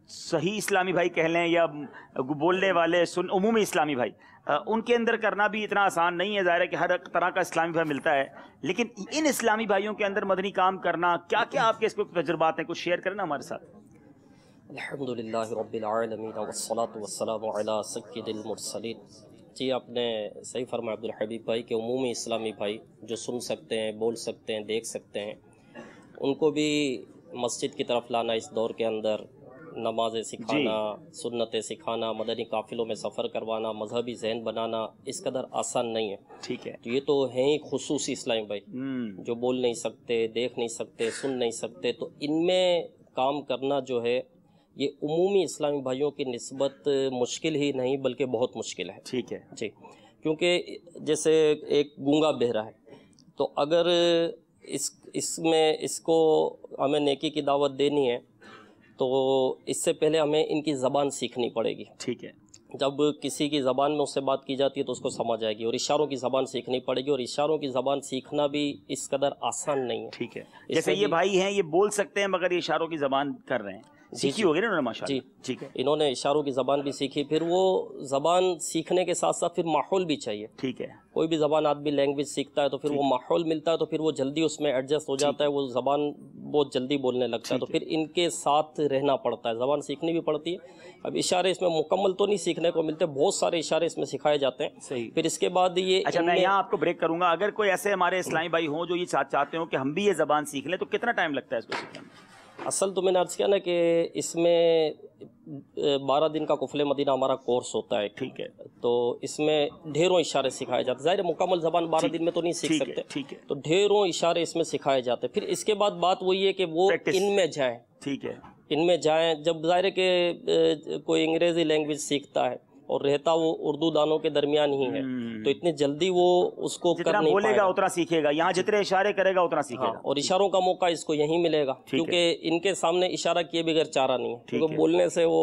सही इस्लामी भाई कह लें या बोलने वाले उमूमी इस्लामी भाई, उनके अंदर करना भी इतना आसान नहीं है। ज़ाहिर है कि हर तरह का इस्लामी भाई मिलता है, लेकिन इन इस्लामी भाइयों के अंदर मदनी काम करना, क्या क्या आपके इसके तजुर्बात हैं, कुछ शेयर करें ना हमारे साथ। अल्हम्दुलिल्लाह रब्बिल आलमीन वस्सलातु वस्सलामु अला सय्यिदिल मुरसलीन। जी आपने सही फरमाया अब्दुल हबीब भाई के उमूमी इस्लामी भाई जो सुन सकते हैं, बोल सकते हैं, देख सकते हैं, उनको भी मस्जिद की तरफ लाना इस दौर के अंदर, नमाज़ें सिखाना, सुन्नतें सिखाना, मदनी काफ़िलों में सफ़र करवाना, मजहबी ज़हन बनाना इस कदर आसान नहीं है। ठीक है, तो ये तो हैं ही खुसूसी इस्लामी भाई जो बोल नहीं सकते, देख नहीं सकते, सुन नहीं सकते। तो इनमें काम करना जो है ये उमूमी इस्लामी भाइयों की निस्बत मुश्किल ही नहीं बल्कि बहुत मुश्किल है। ठीक है जी, क्योंकि जैसे एक गूंगा बहरा है, तो अगर इसको हमें नेकी की दावत देनी है तो इससे पहले हमें इनकी ज़बान सीखनी पड़ेगी। ठीक है, जब किसी की ज़बान में उससे बात की जाती है तो उसको समझ आएगी, और इशारों की ज़बान सीखनी पड़ेगी, और इशारों की ज़बान सीखना भी इस कदर आसान नहीं है। ठीक है, जैसे ये भाई हैं, ये बोल सकते हैं मगर ये इशारों की ज़बान कर रहे हैं, सीखी होगी ना उन्होंने माशाल्लाह। जी ठीक है, इन्होंने इशारों की ज़बान भी सीखी, फिर वो ज़बान सीखने के साथ साथ फिर माहौल भी चाहिए। ठीक है, कोई भी ज़बान आदमी लैंग्वेज सीखता है तो फिर वो माहौल मिलता है, तो फिर वो जल्दी उसमें एडजस्ट हो जाता है, वो ज़बान बहुत जल्दी बोलने लगता है। तो फिर इनके साथ रहना पड़ता है, ज़बान सीखनी भी पड़ती है। अब इशारे इसमें मुकम्मल तो नहीं सीखने को मिलते, बहुत सारे इशारे इसमें सिखाए जाते हैं। सही। फिर इसके बाद ये अच्छा, मैं यहाँ आपको ब्रेक करूँगा। अगर कोई ऐसे हमारे इस्लामी भाई हों जो ये चाहते हो कि हम भी ये ज़बान सीख लें, तो कितना टाइम लगता है इसको सीखने में? असल तो मैंने अर्ज़ किया ना कि इसमें 12 दिन का कुफले मदीना हमारा कोर्स होता है। ठीक है, तो इसमें ढेरों इशारे सिखाए जाते हैं। ज़ाहिर है मुकम्मल ज़बान 12 दिन में तो नहीं सीख सकते। ठीक है, तो ढेरों इशारे इसमें सिखाए जाते हैं। फिर इसके बाद बात वही है कि वो इनमें जाएं। ठीक है, इनमें जाएं। जब ज़ाहिर है कि कोई अंग्रेज़ी लैंग्वेज सीखता है और रहता वो उर्दू दानों के दरमियान ही है, तो इतनी जल्दी वो उसको कर नहीं बोलेगा उतना सीखेगा, यहाँ जितने इशारे करेगा उतना सीखेगा। हाँ, और इशारों का मौका इसको यहीं मिलेगा, क्योंकि इनके सामने इशारा किए बगैर चारा नहीं है, क्योंकि बोलने से वो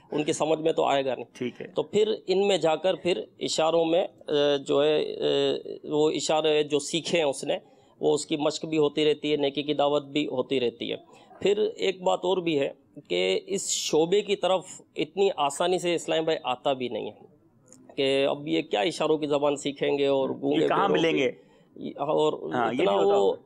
उनकी समझ में तो आएगा नहीं। ठीक है, तो फिर इनमें जाकर फिर इशारों में जो है वो इशारे जो सीखे हैं उसने, वो उसकी मश्क भी होती रहती है, नेकी की दावत भी होती रहती है। फिर एक बात और भी है कि इस शोबे की तरफ इतनी आसानी से इस्लाम भाई आता भी नहीं है कि अब ये क्या इशारों की ज़बान सीखेंगे और गूंगे कहाँ मिलेंगे, और इतना वो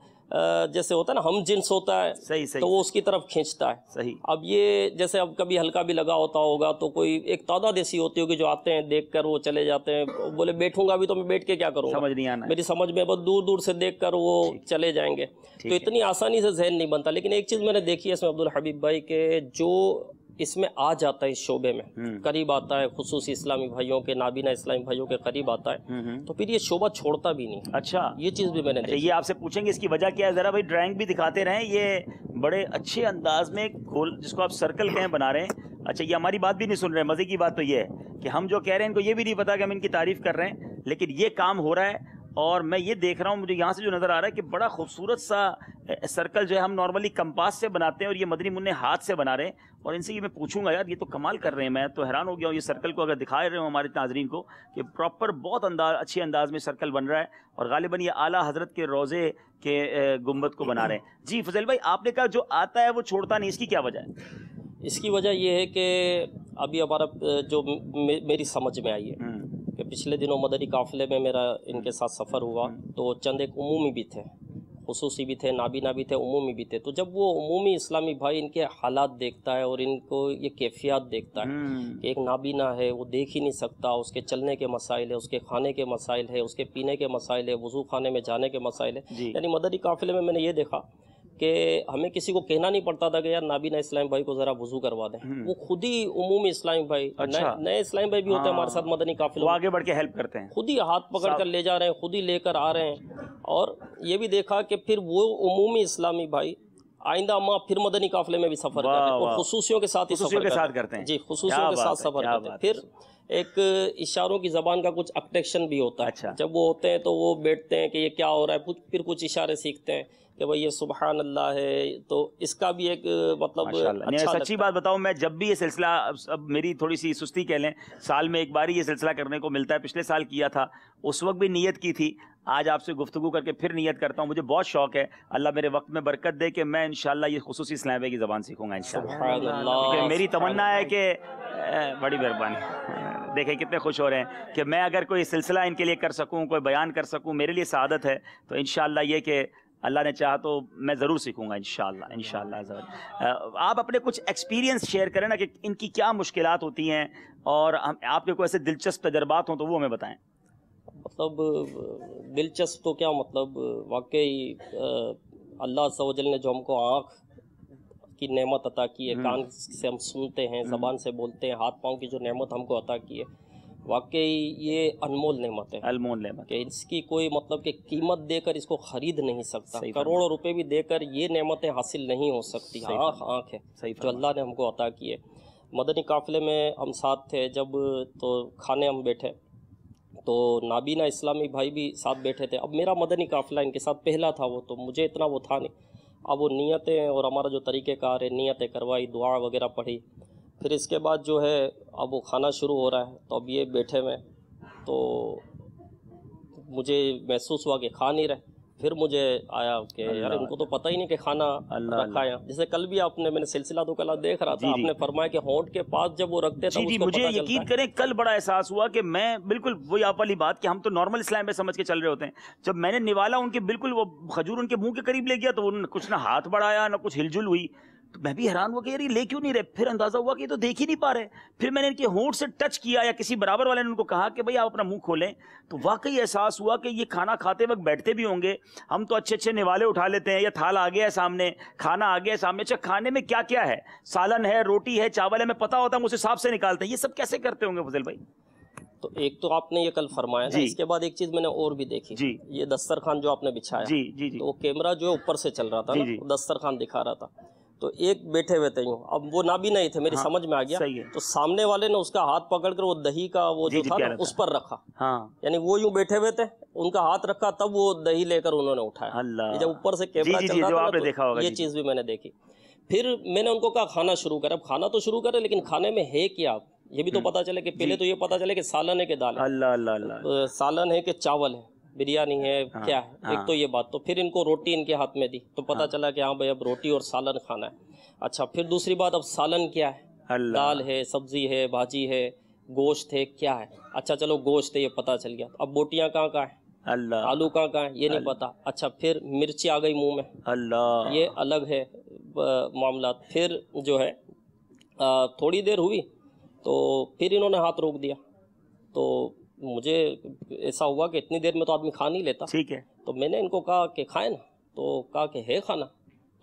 जैसे होता है ना हम जिन्स होता है, सही तो वो उसकी तरफ खींचता है। सही। अब ये जैसे अब कभी हल्का भी लगा होता होगा तो कोई एक तादाद ऐसी होती होगी जो आते हैं, देख कर वो चले जाते हैं, बोले बैठूंगा भी तो मैं बैठ के क्या करूँगा, समझ नहीं आना, मेरी समझ में बस दूर दूर से देख कर वो चले जाएंगे। तो इतनी आसानी से जहन नहीं बनता। लेकिन एक चीज़ मैंने देखी है इसमें अब्दुल हबीब भाई के, जो इसमें आ जाता है इस शोबे में, करीब आता है, खुसूसी इस्लामी भाइयों के, नाबीना इस्लामी भाइयों के करीब आता है, तो फिर ये शोबा छोड़ता भी नहीं। अच्छा, ये चीज़ भी मैंने देखी। ये आपसे पूछेंगे इसकी वजह क्या है, ज़रा भाई ड्राइंग भी दिखाते रहें। ये बड़े अच्छे अंदाज में गोल, जिसको आप सर्कल कहें, बना रहे हैं। अच्छा, ये हमारी बात भी नहीं सुन रहे। मज़े की बात तो ये है कि हम जो कह रहे हैं इनको ये भी नहीं पता कि हम इनकी तारीफ़ कर रहे हैं, लेकिन ये काम हो रहा है। और मैं ये देख रहा हूँ, मुझे यहाँ से जो नज़र आ रहा है कि बड़ा खूबसूरत सा सर्कल जो है हम नॉर्मली कंपास से बनाते हैं, और ये मदनी मुन्ने हाथ से बना रहे हैं। और इनसे ये मैं पूछूंगा, यार ये तो कमाल कर रहे हैं, मैं तो हैरान हो गया हूँ। ये सर्कल को अगर दिखा रहे हो हमारे नाजरीन को कि प्रॉपर बहुत अच्छे अंदाज में सर्कल बन रहा है, और गालिबन ये आला हज़रत के रोज़े के गुंबद को बना रहे हैं। जी फजल भाई, आपने कहा जो आता है वो छोड़ता नहीं, इसकी क्या वजह है? इसकी वजह ये है कि अभी हमारा जो मेरी समझ में आई है कि पिछले दिनों मदनी काफ़िले में मेरा इनके साथ सफ़र हुआ, तो चंद एक उमूमी भी थे, खुसूसी भी थे, नाबीना भी थे, उमूमी भी थे। तो जब वो उमूमी इस्लामी भाई इनके हालात देखता है और इनको ये कैफियत देखता है कि एक नाबीना है वो देख ही नहीं सकता, उसके चलने के मसाइल है, उसके खाने के मसाइल है, उसके पीने के मसाइल है, वज़ू खाने में जाने के मसाइल है। यानी मदनी काफ़िले में मैंने ये देखा कि हमें किसी को कहना नहीं पड़ता था कि यार नाबीना इस्लामी भाई को ज़रा वज़ू करवा दें, वो खुद ही उमूमी इस्लामी भाई, नए इस्लामी भाई भी होते हैं हमारे साथ मदनी काफ़िले, आगे बढ़ के हेल्प करते हैं, खुद ही हाथ पकड़ कर ले जा रहे हैं, खुद ही लेकर आ रहे हैं। और ये भी देखा कि फिर वो उमूमी इस्लामी भाई आइंदा माँ फिर मदनी काफ़िले में भी सफ़र कर रहे हैं और खुसूसियों के साथ ही सफ़र करते हैं जी, खुसूसियों के साथ सफ़र करते हैं। फिर एक इशारों की ज़बान का कुछ अट्रैक्शन भी होता है। जब वो होते हैं तो वो बैठते हैं कि ये क्या हो रहा है, फिर कुछ इशारे सीखते हैं कि भाई ये सुबहान अल्लाह है, तो इसका भी एक मतलब अच्छा सच्ची बात बताऊं, मैं जब भी ये सिलसिला, अब मेरी थोड़ी सी सुस्ती कह लें, साल में एक बार ही ये सिलसिला करने को मिलता है, पिछले साल किया था, उस वक्त भी नीयत की थी, आज आपसे गुफ्तगू करके फिर नियत करता हूँ। मुझे बहुत शौक है, अल्लाह मेरे वक्त में बरकत दे कि मैं इंशाल्लाह ये खुसूसी इस्लामी भाई की ज़बान सीखूंगा इंशाल्लाह। मेरी तमन्ना है कि बड़ी मेहरबानी, देखें कितने खुश हो रहे हैं कि मैं अगर कोई सिलसिला इनके लिए कर सकूँ, कोई बयान कर सकूँ, मेरे लिए सआदत है। तो इंशाल्लाह ये कि अल्लाह ने चाहा तो मैं ज़रूर सीखूंगा इंशाल्लाह इंशाल्लाह। आप अपने कुछ एक्सपीरियंस शेयर करें ना कि इनकी क्या मुश्किलात होती हैं, और हम आपके कोई ऐसे दिलचस्प तजर्बात हों तो वो हमें बताएं। मतलब दिलचस्प तो क्या, मतलब वाकई अल्लाह अज़्ज़ व जल ने जो हमको आँख की नेमत अता की है, कान से हम सुनते हैं, ज़बान से बोलते हैं, हाथ पाँव की जो नेमत हमको अता की है, वाकई ये अनमोल नेमत है, अनमोल नेमत कि इसकी कोई मतलब कि कीमत देकर इसको ख़रीद नहीं सकता, करोड़ों रुपए भी देकर ये नेमतें हासिल नहीं हो सकती। आँख है जो अल्लाह ने हमको अता की है। मदनी काफ़िले में हम साथ थे जब, तो खाने हम बैठे तो नाबीना इस्लामी भाई भी साथ बैठे थे। अब मेरा मदनी काफ़िला इनके साथ पहला था, वो तो मुझे इतना वो था नहीं। अब वो नियतें और हमारा जो तरीक़ेकार है, नियतें करवाई, दुआ वगैरह पढ़ी, फिर इसके बाद जो है अब वो खाना शुरू हो रहा है। तो अब ये बैठे हुए, तो मुझे महसूस हुआ कि खा नहीं रहे। फिर मुझे आया कि यार इनको तो पता ही नहीं कि खाना रखा है। जैसे कल भी आपने, मैंने सिलसिला तो कल देख रहा था, आपने फरमाया कि होंठ के पास जब वो रखते थे जी, मुझे यकीन करें कल बड़ा एहसास हुआ कि मैं बिल्कुल वही आप वाली बात कि हम तो नॉर्मल इस्लाम में समझ के चल रहे होते हैं। जब मैंने निवाला उनके बिल्कुल वो खजूर उनके मुंह के करीब ले गया तो उन्होंने कुछ ना हाथ बढ़ाया ना कुछ हिलजुल हुई, तो मैं भी हैरान हुआ कि यार ये ले क्यों नहीं रहे। फिर अंदाजा हुआ कि ये तो देख ही नहीं पा रहे। फिर मैंने इनके होंठ से टच किया, या किसी बराबर वाले ने उनको कहा कि भाई आप अपना मुंह खोलें, तो वाकई एहसास हुआ कि ये खाना खाते वक्त बैठते भी होंगे। हम तो अच्छे अच्छे निवाले उठा लेते हैं, या थाल आ गया है सामने, खाना आ गया है सामने, अच्छा खाने में क्या क्या है, सालन है, रोटी है, चावल है, मैं पता होता है उस हिसाब से निकालते हैं। ये सब कैसे करते होंगे फजल भाई? तो एक तो आपने ये कल फरमाया ना, इसके बाद एक चीज मैंने और भी देखी जी, ये दस्तरखान जो आपने बिछाया जी जी जी, तो वो कैमरा जो है ऊपर से चल रहा था ना, दस्तरखान दिखा रहा था, तो एक बैठे हुए थे यूं, अब वो ना भी नहीं थे, मेरी समझ में आ गया। तो सामने वाले ने उसका हाथ पकड़कर वो दही का वो जो था ना उस पर रखा, यानी वो यूं बैठे हुए थे, उनका हाथ रखा, तब वो दही लेकर उन्होंने उठाया। जब ऊपर से कैमरा चल रहा था तो ये चीज भी मैंने देखी। फिर मैंने उनको कहा खाना शुरू करें। अब खाना तो शुरू करें, लेकिन खाने में है क्या ये भी तो पता चले कि पहले तो ये पता चले कि सालन है कि दाल है, सालन है कि चावल है, बिरयानी है क्या है, एक तो ये बात। तो फिर इनको रोटी इनके हाथ में दी तो पता चला कि हाँ भाई अब रोटी और सालन खाना है। अच्छा, फिर दूसरी बात, अब सालन क्या है, दाल है, सब्जी है, भाजी है, गोश्त है, क्या है। अच्छा चलो गोश्त है ये पता चल गया, अब बोटियाँ कहाँ कहाँ है, आलू कहाँ कहाँ है ये नहीं पता। अच्छा फिर मिर्ची आ गई मुंह में, अल्लाह ये अलग है मामला। फिर जो है थोड़ी देर हुई तो फिर इन्होंने हाथ रोक दिया, तो मुझे ऐसा हुआ कि इतनी देर में तो आदमी खा नहीं लेता, ठीक है। तो मैंने इनको कहा कि खाएं ना, तो कहा कि है खाना।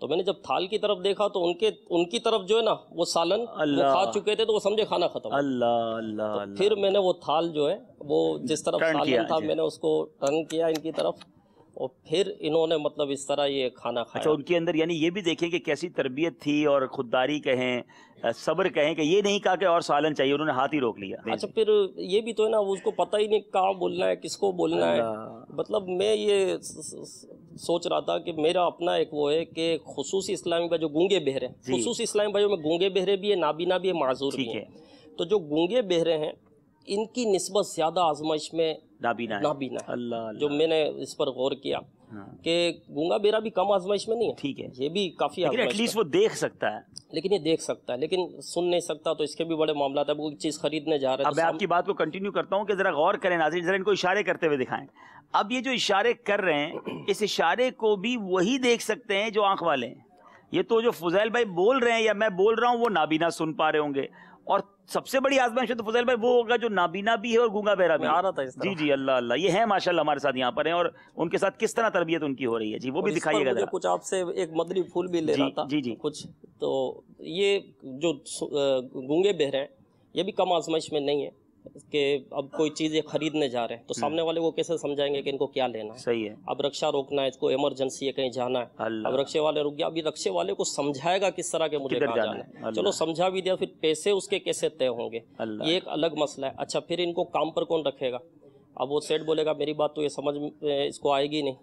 तो मैंने जब थाल की तरफ देखा तो उनकी तरफ जो है ना वो सालन वो खा चुके थे, तो वो समझे खाना खत्म। अल्लाह अल्लाह, तो फिर मैंने वो थाल जो है वो जिस तरफ सालन था मैंने उसको टर्न किया इनकी तरफ, और फिर इन्होंने मतलब इस तरह ये खाना खाया। अच्छा, उनके अंदर यानी ये भी देखें कि कैसी तरबियत थी और खुददारी कहें, सब्र कहें, कि ये नहीं कहा कि और सालन चाहिए, उन्होंने हाथ ही रोक लिया। अच्छा फिर ये भी तो है ना, उसको पता ही नहीं कहाँ बोलना है, किसको बोलना है। मतलब मैं ये सोच रहा था कि मेरा अपना एक वो है कि खुसूसी इस्लामी भाई जो गूंगे बहरे, खुसूसी इस्लामी भाइयों में गूंगे बहरे भी है, नाबीना भी है, माजूर भी है। तो जो गूंगे बहरे हैं इनकी निस्बत ज़्यादा आजमाइश में नाबीना अल्लाह, जो मैंने इस पर गौर किया। کہ गूंगा बेरा भी कम आजमाइश में नहीं है, ठीक है, ये भी काफी लेकिन आजमाइश एटलीस्ट वो देख सकता है, लेकिन ये देख सकता है, लेकिन सुन नहीं सकता, तो इसके भी बड़े मामला है। वो चीज खरीदने जा रहे हैं अब मैं आपकी बात को कंटिन्यू करता हूँ कि जरा गौर करें नाज़रीन, जरा इनको इशारे करते हुए दिखाएं। अब ये जो इशारे कर रहे हैं, इस इशारे को भी वही देख सकते हैं जो आंख वाले हैं। ये तो जो फुजैल भाई बोल रहे हैं या मैं बोल रहा हूँ वो नाबीना सुन पा रहे होंगे, और सबसे बड़ी आजमाइश तो फुजैल भाई वो होगा जो नाबीना भी है और गूंगा बहरा भी है। जी जी, अल्लाह अल्लाह, ये है माशाल्लाह हमारे साथ यहाँ पर हैं, और उनके साथ किस तरह तरबियत उनकी हो रही है, जी वो भी दिखाइएगा जरा। कुछ आपसे एक मदनी फूल भी ले रहा था जी जी कुछ, तो ये जो गूंगे बहरे हैं ये भी कम आजमाइश में नहीं है कि अब कोई चीज़ ये खरीदने जा रहे हैं तो सामने वाले को कैसे समझाएंगे कि इनको क्या लेना है। सही है। अब रक्षा रोकना है, इसको इमरजेंसी है, कहीं जाना है, अब रक्षे वाले रुक गया, अभी रक्षे वाले को समझाएगा किस तरह के मुझे कहाँ जाना है, चलो समझा भी दिया, फिर पैसे उसके कैसे तय होंगे, ये एक अलग मसला है। अच्छा, फिर इनको काम पर कौन रखेगा? अब वो सेठ बोलेगा मेरी बात तो ये समझ इसको आएगी नहीं,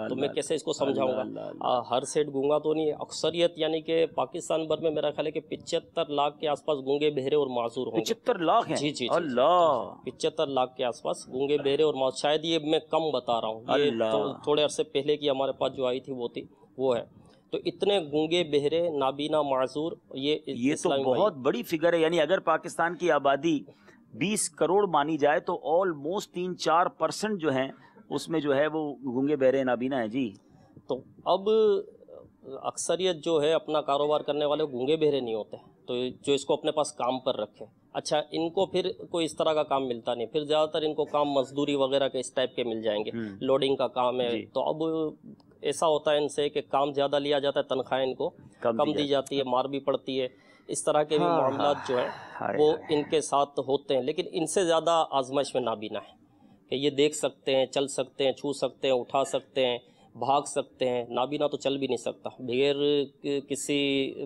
तो मैं कैसे इसको समझाऊंगा? हर सेठ गूंगा तो नहीं है, अक्सरियत यानी कि पाकिस्तान भर में मेरा ख्याल है कि 75 लाख के आसपास गूंगे बहरे और माजूर होंगे। 75 लाख हैं? जी जी, अल्लाह, 75 लाख के आसपास गूंगे बहरे और माजूर। शायद ये मैं कम बता रहा हूँ, ये थोड़े अरसे पहले की हमारे पास जो आई थी वो है। तो इतने गूंगे बहरे नाबीना माजूर, ये तो बहुत बड़ी फिगर है। यानी अगर पाकिस्तान की आबादी 20 करोड़ मानी जाए तो ऑलमोस्ट 3-4% जो है उसमें जो है वो गूंगे बहरे नाबीना है। जी, तो अब अक्सरियत जो है अपना कारोबार करने वाले गूंगे बहरे नहीं होते, तो जो इसको अपने पास काम पर रखें। अच्छा, इनको फिर कोई इस तरह का काम मिलता नहीं, फिर ज़्यादातर इनको काम मजदूरी वगैरह के इस टाइप के मिल जाएंगे, लोडिंग का काम है। तो अब ऐसा होता है इनसे कि काम ज़्यादा लिया जाता है, तनख्वाहें इनको कम दी जाती है, मार भी पड़ती है, इस तरह के भी मामलात जो है वो इनके साथ होते हैं। लेकिन इनसे ज़्यादा आजमाइश में नाबीना है कि ये देख सकते हैं, चल सकते हैं, छू सकते हैं, उठा सकते हैं, भाग सकते हैं। नाबीना तो चल भी नहीं सकता, बगैर किसी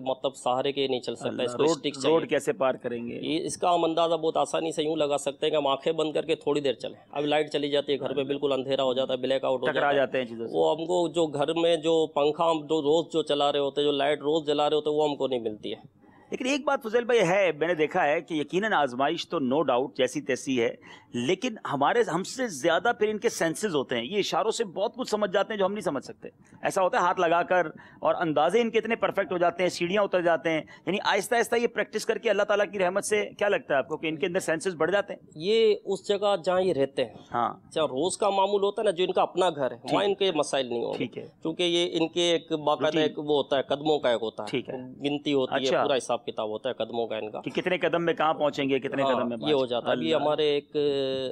मतलब सहारे के नहीं चल सकता, इसको स्टिक चाहिए। रोड कैसे पार करेंगे? इसका हम अंदाज़ा बहुत आसानी से यूँ लगा सकते हैं कि हम आंखें बंद करके थोड़ी देर चलें। अब लाइट चली जाती है घर पे, बिल्कुल अंधेरा हो जाता है, ब्लैक आउट हो जाता है, वो हमको जो घर में जो पंखा हम रोज़ जो चला रहे होते हैं, जो लाइट रोज़ जला रहे होते हैं, वो हमको नहीं मिलती है। लेकिन एक बात फुजैल भाई है, मैंने देखा है कि यकीनन आजमाइश तो नो डाउट जैसी तैसी है, लेकिन हमसे ज्यादा फिर इनके सेंसेस होते हैं। ये इशारों से बहुत कुछ समझ जाते हैं जो हम नहीं समझ सकते। ऐसा होता है हाथ लगाकर, और अंदाजे इनके इतने परफेक्ट हो जाते हैं, सीढ़ियां उतर जाते हैं। यानी आहिस्ता आहिस्ता ये प्रैक्टिस करके अल्लाह ताला की रहमत से क्या लगता है आपको कि इनके अंदर सेंसेस बढ़ जाते हैं? ये उस जगह जहाँ ये रहते हैं, हाँ, जहाँ रोज का मामूल होता है ना, जो इनका अपना घर है, वहाँ इनके मसाइल नहीं होंगे, क्योंकि ये इनके एक बाकायदा एक वो होता है, कदमों का एक होता है, गिनती होती है, पूरा हिसाब किताब होता है कदमों का इनका, कि कितने कदम में कहाँ पहुंचेंगे, कितने कदम में ये हो जाता है। अभी हमारे एक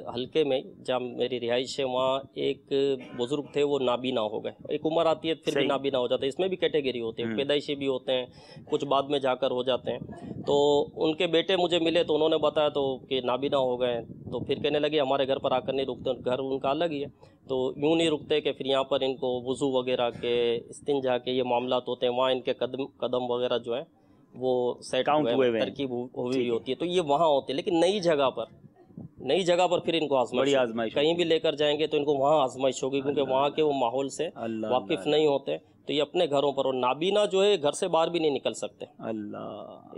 हल्के में जहाँ मेरी रिहाइश है, वहाँ एक बुजुर्ग थे, वो नाबीना हो गए। एक उम्र आती है फिर भी नाबीना हो जाता है, इसमें भी कैटेगरी होती है, पैदाइशी भी होते हैं, कुछ बाद में जाकर हो जाते हैं। तो उनके बेटे मुझे मिले तो उन्होंने बताया तो कि नाबीना हो गए, तो फिर कहने लगे हमारे घर पर आकर नहीं रुकते, घर उनका अलग ही है, तो यूँ नहीं रुकते कि फिर यहाँ पर इनको वुज़ू वगैरह के, इस्तिंजा के ये मामलात होते हैं, वहाँ इनके कदम वगैरह जो है वो सेट हुए, तरकीब हुई होती है, तो ये वहाँ होती है। लेकिन नई जगह पर फिर इनको आजमाइश, कहीं भी लेकर जाएंगे तो इनको वहाँ आजमाइश होगी, क्योंकि वहाँ के वो माहौल से वाकिफ नहीं होते, तो ये अपने घरों पर। और नाबीना जो है घर से बाहर भी नहीं निकल सकते,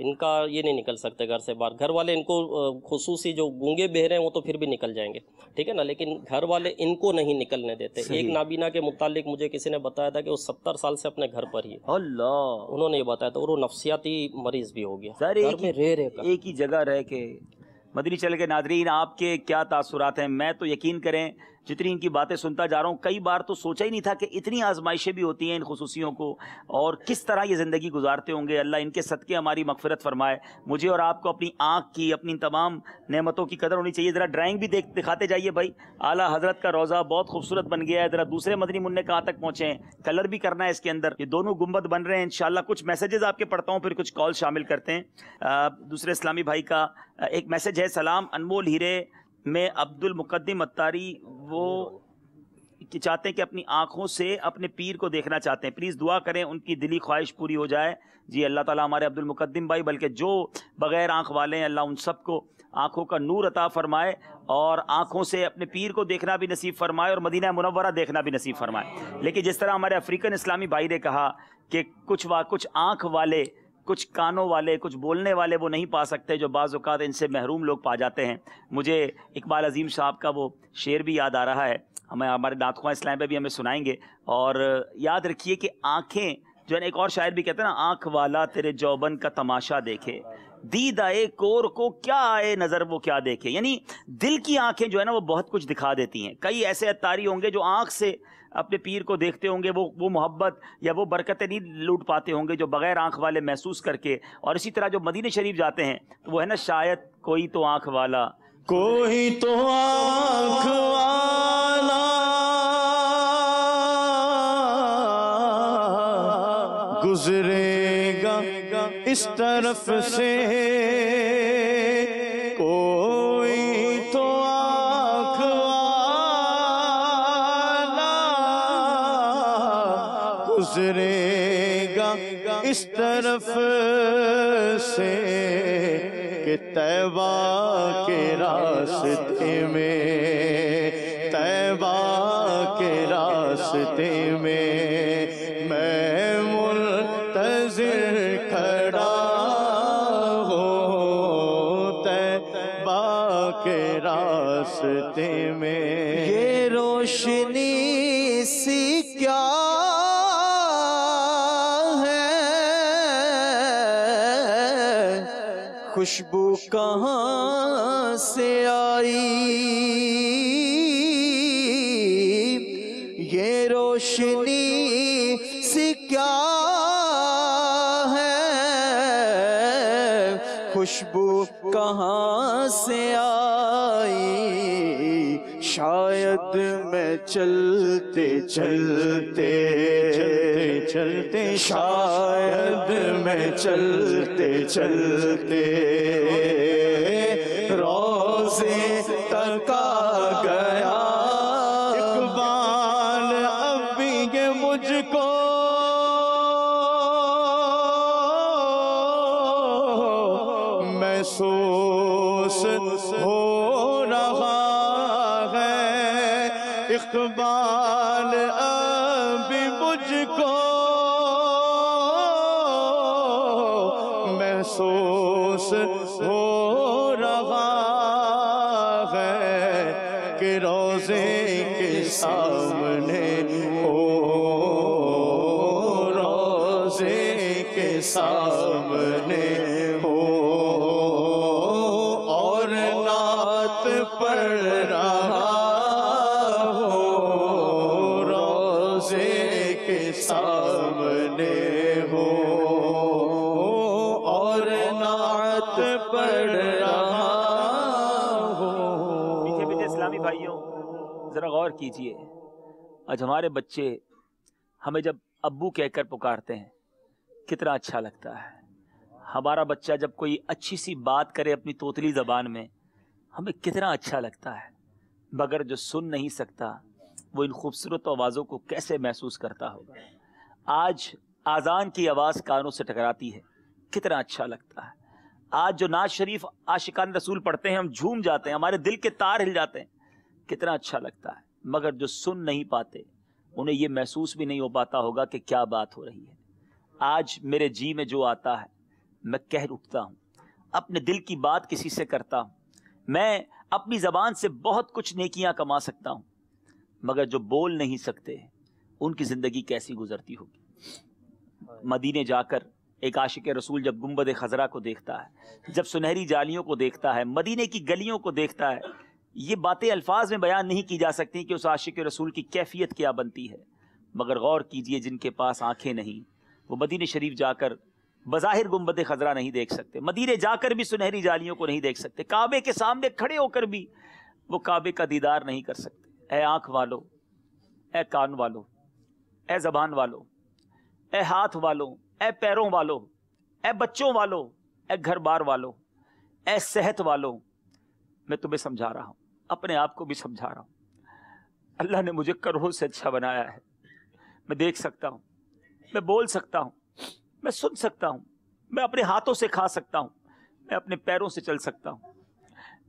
इनका ये नहीं निकल सकते घर से बाहर। घर वाले इनको खुसूसी जो गूंगे बहरे हैं वो तो फिर भी निकल जाएंगे, ठीक है ना, लेकिन घर वाले इनको नहीं निकलने देते। एक नाबीना के मुतालिक मुझे किसी ने बताया था कि वो 70 साल से अपने घर पर ही है, उन्होंने ये बताया था, और वो नफ्सियाती मरीज भी हो गया, घर में रह एक ही जगह रह के। मदनी चैनल के नादरीन, आपके क्या तासुरात हैं? मैं तो यकीन करें जितनी इनकी बातें सुनता जा रहा हूँ, कई बार तो सोचा ही नहीं था कि इतनी आजमाइशें भी होती हैं इन खुसूसियों को, और किस तरह ये ज़िंदगी गुजारते होंगे। अल्लाह इनके सदक़े हमारी मग़फ़िरत फरमाए। मुझे और आपको अपनी आँख की, अपनी तमाम नेमतों की कदर होनी चाहिए। ज़रा ड्राइंग भी दिखाते जाइए भाई। आला हज़रत का रोज़ा बहुत खूबसूरत बन गया है। ज़रा दूसरे मदनी मुन्ने कहाँ तक पहुँचे हैं, कलर भी करना है इसके अंदर। ये दोनों गुंबद बन रहे हैं इंशाअल्लाह। कुछ मैसेजेस आपके पढ़ता हूँ, फिर कुछ कॉल शामिल करते हैं। दूसरे इस्लामी भाई का एक मैसेज है, सलाम, अनमोल हीरे में अब्दुल मुक़द्दिम अत्तारी वो कि चाहते हैं कि अपनी आँखों से अपने पीर को देखना चाहते हैं, प्लीज़ दुआ करें उनकी दिली ख्वाहिश पूरी हो जाए। जी अल्लाह ताला हमारे अब्दुल मुक़द्दिम भाई, बल्कि जो बग़ैर आँख वाले हैं, अल्लाह उन सबको आँखों का नूर अता फरमाए, और आँखों से अपने पीर को देखना भी नसीब फरमाए, और मदीना मुनव्वरा देखना भी नसीब फरमाए। लेकिन जिस तरह हमारे अफ्रीकन इस्लामी भाई ने कहा कि कुछ आँख वाले, कुछ कानों वाले, कुछ बोलने वाले वो नहीं पा सकते, जो बाज़ औक़ात इनसे महरूम लोग पा जाते हैं। मुझे इकबाल अज़ीम साहब का वो शेर भी याद आ रहा है, ہمیں ہمارے ناطخواں اسلام پہ بھی ہمیں سنائیں گے. اور یاد رکھیے کہ آنکھیں جو ہے نا، ایک اور شاعر بھی کہتے ہیں نا، آنکھ والا تیرے جوبن کا تماشا دیکھے، دید آئے کور کو کیا آئے نظر وہ کیا دیکھے. یعنی دل کی آنکھیں جو ہے نا وہ بہت کچھ دکھا دیتی ہیں. کئی ایسے اتاری ہوں گے جو آنکھ سے اپنے پیر کو دیکھتے ہوں گے، وہ محبت یا وہ برکتیں نہیں لوٹ پاتے ہوں گے جو بغیر آنکھ والے محسوس کر کے. اور اسی طرح جو مدینہ شریف جاتے ہیں تو وہ ہے نا، شاید کوئی تو آنکھ والا، کوئی تو آنکھ والا گزرے گا اس طرف سے، کوئی تو آنکھ والا گزرے گا اس طرف سے کہ طیبہ کے راستے میں، طیبہ کے راستے میں میں منتظر کھڑا ہوں، طیبہ کے راستے میں. یہ روشنی سی کیا خوشبو کہاں سے آئی، یہ روشنی سے کیا ہے، خوشبو کہاں سے آئی. شاید میں چلتے چلتے شاید میں چلتے چلتے روزے تک آ گیا. اقبال اب بھی یہ مجھ کو محسوس ہو رہا ہے، اقبال اب بھی مجھ کو محسوس ہو رہا ہے کہ روزے کے سامنے ہو، روزے کے سامنے ہو اور نعت پڑھ رہا ہو، روزے کے سامنے ہو اور نعت پڑھ رہا ہو. میٹھے میٹھے اسلامی بھائیوں، ذرا غور کیجئے، آج ہمارے بچے ہمیں جب ابو کہہ کر پکارتے ہیں کتنا اچھا لگتا ہے. ہمارا بچہ جب کوئی اچھی سی بات کرے اپنی توتلی زبان میں ہمیں کتنا اچھا لگتا ہے، مگر جو سن نہیں سکتا وہ ان خوبصورت آوازوں کو کیسے محسوس کرتا ہوگا. آج آذان کی آواز کانوں سے ٹکراتی ہے، کتنا اچھا لگتا ہے. آج جو نعت شریف عاشقان رسول پڑھتے ہیں ہم جھوم جاتے ہیں، ہمارے دل کے تار ہل جاتے ہیں، کتنا اچھا لگتا ہے. مگر جو سن نہیں پاتے انہیں یہ محسوس بھی نہیں ہو پاتا ہوگا کہ کیا بات ہو رہی ہے. آج میرے جی میں جو آتا ہے میں کہہ اٹھتا ہوں، اپنے دل کی بات کسی سے کرتا ہوں. میں اپنی زبان سے بہت کچھ نیکیاں کما سکتا ہوں، مگر جو بول نہیں سکتے ان کی زندگی کیسی گزرتی ہوگی. مدینے جا کر ایک عاشق رسول جب گنبد خضرا کو دیکھتا ہے، جب سنہری جالیوں کو دیکھتا ہے، مدینے کی گلیوں کو دیکھتا ہے، یہ باتیں الفاظ میں بیان نہیں کی جا سکتی کہ اس عاشق رسول کی کیفیت کیا بنتی ہے. مگر غور کیجئے، جن کے پاس آنکھیں نہیں وہ مدینے شریف جا کر بظاہر گنبد خضرا نہیں دیکھ سکتے، مدینے جا کر بھی سنہری جالیوں کو نہیں دیکھ سکتے، کعبے کے سامنے کھڑے ہو کر بھی وہ کعبے کا دیدار نہیں کر سکتے. اے آنکھ والو، اے کان والو، اے زبان والو، اے ہاتھ والو، اے پیروں والو، اے بچوں والو، اے گھر بار والو، اے صحت والو، میں تمہیں سمجھا رہا ہوں، اپنے آپ کو بھی سمجھا رہا ہوں. اللہ نے مجھے کروڑوں سے اچھا بنایا ہے. میں دیکھ سکتا ہوں، میں بول سکتا ہوں، میں سن سکتا ہوں، میں اپنے ہاتھوں سے کھا سکتا ہوں، میں اپنے پیروں سے چل سکتا ہوں.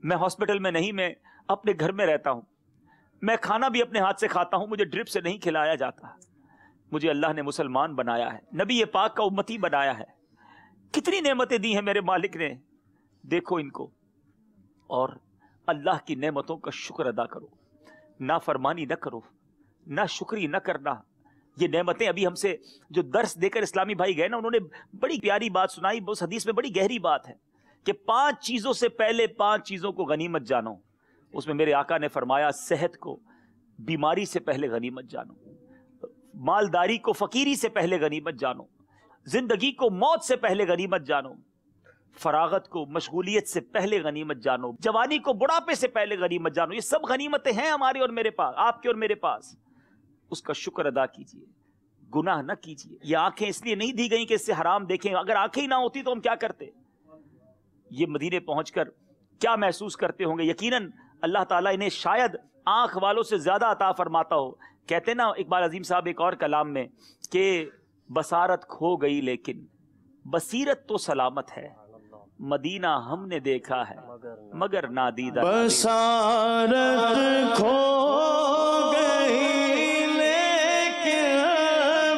میں ہاسپٹل میں نہیں، میں اپنے گھر میں رہتا ہوں. میں کھانا بھی اپنے ہاتھ سے کھاتا ہوں، مجھے ڈرپ سے نہیں کھلایا جاتا. مجھے اللہ نے مسلمان بنایا ہے، نبی پاک کا امتی بنایا ہے. کتنی نعمتیں دی ہیں میرے مالک نے، دیکھو ان کو اور اللہ کی نعمتوں کا شکر ادا کرو. नाफरमानी न करो, ना शुक्री न करना। ये नेमतें अभी हमसे जो दर्स देकर इस्लामी भाई गए ना, उन्होंने बड़ी प्यारी बात सुनाई। उस हदीस में बड़ी गहरी बात है कि 5 चीजों से पहले 5 चीजों को गनीमत जानो। उसमें मेरे आका ने फरमाया, सेहत को बीमारी से पहले गनीमत जानो, मालदारी को फकीरी से पहले गनीमत जानो, जिंदगी को मौत से पहले गनीमत जानो, फरागत को मशगूलियत से पहले गनीमत जानो, जवानी को बुढ़ापे से पहले गनीमत जानो। ये सब गनीमतें हैं हमारे और मेरे पास, आपके और मेरे पास। उसका शुक्र अदा कीजिए, गुनाह न कीजिए। ये आंखें इसलिए नहीं दी गई कि इससे हराम देखें। अगर आंखें ही ना होती तो हम क्या करते? ये मदीने पहुंचकर क्या महसूस करते होंगे। यकीनन अल्लाह ताला इन्हें शायद आंख वालों से ज्यादा अता फरमाता हो। कहते ना इकबाल अजीम साहब एक और कलाम में कि बसारत खो गई लेकिन बसीरत तो सलामत है, मदीना हमने देखा है मगर नादीदा। बसारत खो गई लेकिन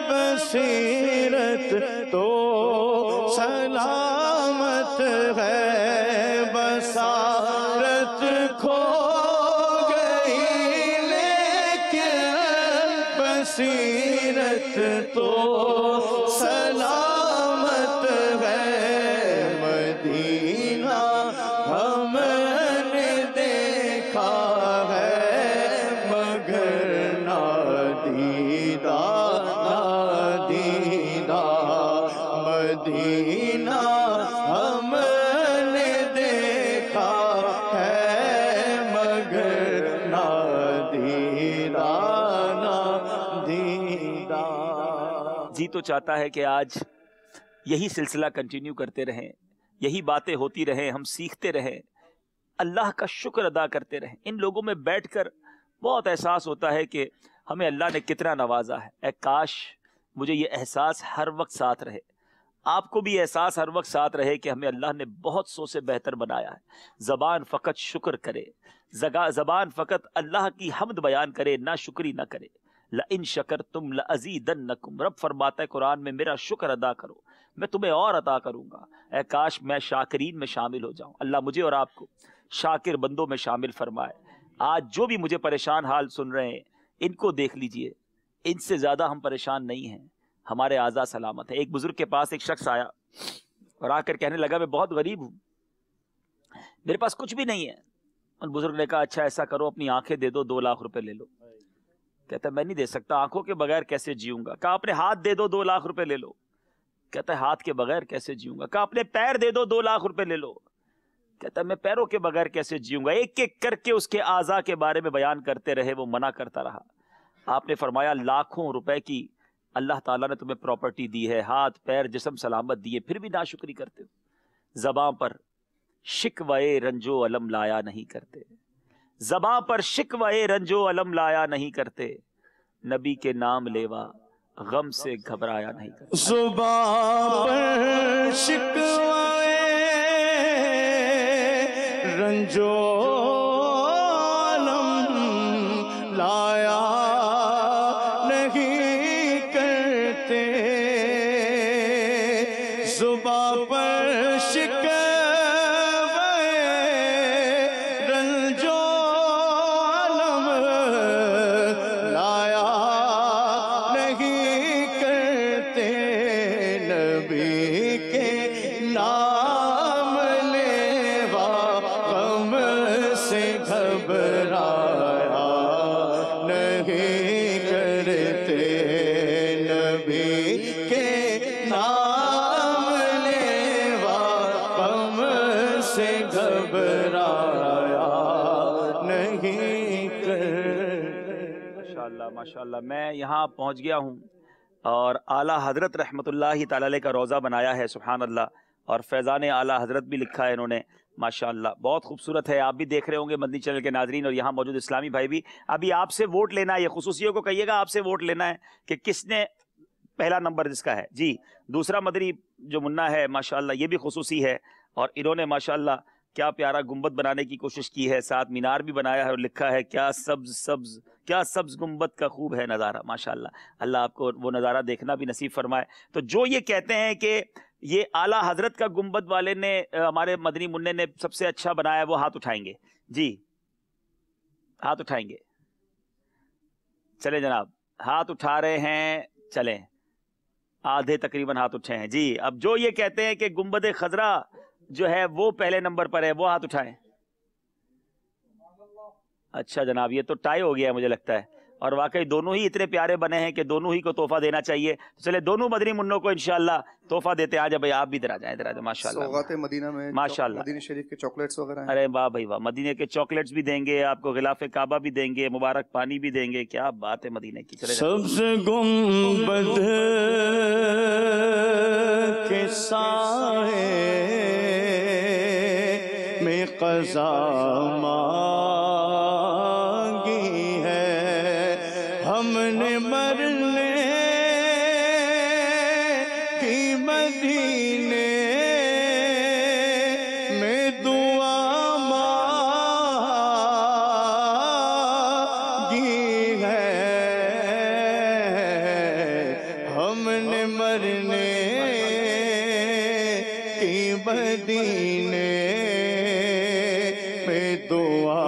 बसीरत तो सलामत है। बसारत खो गई लेकिन बसीरत तो सलामत है। मदीना हमने देखा है मगर नादीदा नादीदा। मदीना हमने देखा है मगर नादीदा नादीदा। जी तो चाहता है कि आज यही सिलसिला कंटिन्यू करते रहें, यही बातें होती रहें, हम सीखते रहें, अल्लाह का शुक्र अदा करते रहें। इन लोगों में बैठकर बहुत एहसास होता है कि हमें अल्लाह ने कितना नवाजा है। ए काश मुझे ये एहसास हर वक्त साथ रहे, आपको भी एहसास हर वक्त साथ रहे कि हमें अल्लाह ने बहुत सौ से बेहतर बनाया है। ज़बान फ़कत शुक्र करे, ज़बान फ़कत अल्लाह की हम्द बयान करे, ना शुक्री ना करे। लइन शकरतुम लअज़ीदन्नकुम, रब फरमाता है कुरान में, मेरा शुक्र अदा करो मैं तुम्हें और अता करूंगा। ए काश मैं शाकिरीन में शामिल हो जाऊं। अल्लाह मुझे और आपको शाकिर बंदों में शामिल फरमाए। आज जो भी मुझे परेशान हाल सुन रहे हैं, इनको देख लीजिए, इनसे ज्यादा हम परेशान नहीं हैं, हमारे आज़ा सलामत है। एक बुजुर्ग के पास एक शख्स आया और आकर कहने लगा, मैं बहुत गरीब हूं, मेरे पास कुछ भी नहीं है। उन बुजुर्ग ने कहा, अच्छा ऐसा करो, अपनी आंखें दे दो, 2 लाख रुपए ले लो। कहता मैं नहीं दे सकता, आंखों के बगैर कैसे जीऊंगा। कहा अपने हाथ दे दो, 2 लाख रुपए ले लो। कहता है हाथ के बगैर कैसे जीऊंगा। कहा अपने पैर दे दो, 2 लाख रुपए ले लो। कहता है मैं पैरों के बगैर कैसे जीऊंगा। एक एक करके उसके आज़ा के बारे में बयान करते रहे, वो मना करता रहा। आपने फरमाया, लाखों रुपए की अल्लाह ताला ने तुम्हें प्रॉपर्टी दी है, हाथ पैर जिस्म सलामत दिए, फिर भी नाशुक्री करते हो। ज़बां पर शिकवे रंजो अलम लाया नहीं करते, ज़बां पर शिकवे रंजो अलम लाया नहीं करते, नबी के नाम लेवा गम से घबराया नहीं करते। ज़ुबां पर शिकवे रंजो अलम लाया नहीं करते, ज़ुबां पर शिकवे रंजो अलम लाया नहीं करते, नबी के नाम लेवा गम से घबराया नहीं करते, नबी के नाम लेवा गम से घबराया नहीं करते। माशाअल्लाह माशाअल्लाह। मैं यहाँ पहुँच गया हूँ और आला हजरत रहमतुल्लाहि तआला अलैह का रोज़ा बनाया है, सुभान अल्लाह, और फैज़ान आला हजरत भी लिखा है इन्होंने, माशाअल्लाह बहुत खूबसूरत है। आप भी देख रहे होंगे मदनी चैनल के नाजरीन, और यहाँ मौजूद इस्लामी भाई भी। अभी आपसे वोट लेना है, ये खुसूसियों को कहिएगा आपसे वोट लेना है कि किसने पहला नंबर जिसका है जी। दूसरा मदनी जो मुन्ना है माशाअल्लाह, ये भी खुसूसी है, और इन्होंने माशाअल्लाह क्या प्यारा गुंबद बनाने की कोशिश की है, साथ मीनार भी बनाया है और लिखा है, क्या सब्ज गुंबद का खूब है नज़ारा। माशाअल्लाह, अल्लाह आपको वो नज़ारा देखना भी नसीब फरमाए। तो जो ये कहते हैं कि ये आला हजरत का गुंबद वाले ने, हमारे मदनी मुन्ने ने सबसे अच्छा बनाया है, वो हाथ उठाएंगे जी, हाथ उठाएंगे। چلیں جناب ہاتھ اٹھا رہے ہیں, چلیں آدھے تقریباً ہاتھ اٹھے ہیں جی. اب جو یہ کہتے ہیں کہ گنبد خضرا جو ہے وہ پہلے نمبر پر ہے وہ ہاتھ اٹھائیں. اچھا جناب یہ تو ٹائی ہو گیا ہے مجھے لگتا ہے, اور واقعی دونوں ہی اتنے پیارے بنے ہیں کہ دونوں ہی کو تحفہ دینا چاہیے. چلے دونوں مدنی منوں کو انشاءاللہ تحفہ دیتے ہیں. آ جائیں بھائی آپ بھی ادھر آ جائیں, ادھر آ جائیں. ماشاءاللہ سوغات مدینہ میں ماشاءاللہ مدینہ شریف کے چاکلیٹس وغیرہ ہیں. ارے واہ بھائی واہ, مدینے کے چاکلیٹس بھی دیں گے آپ کو, غلاف کعبہ بھی دیں گے, مبارک پانی بھی دیں گے. کیا بات ہے مدینے کی. چلے سبز گنبد کے سائے میں قضا مانگی ہے, ہم نے مرنے کی مدینے میں دعا مانگی ہے, ہم نے مرنے کی مدینے میں دعا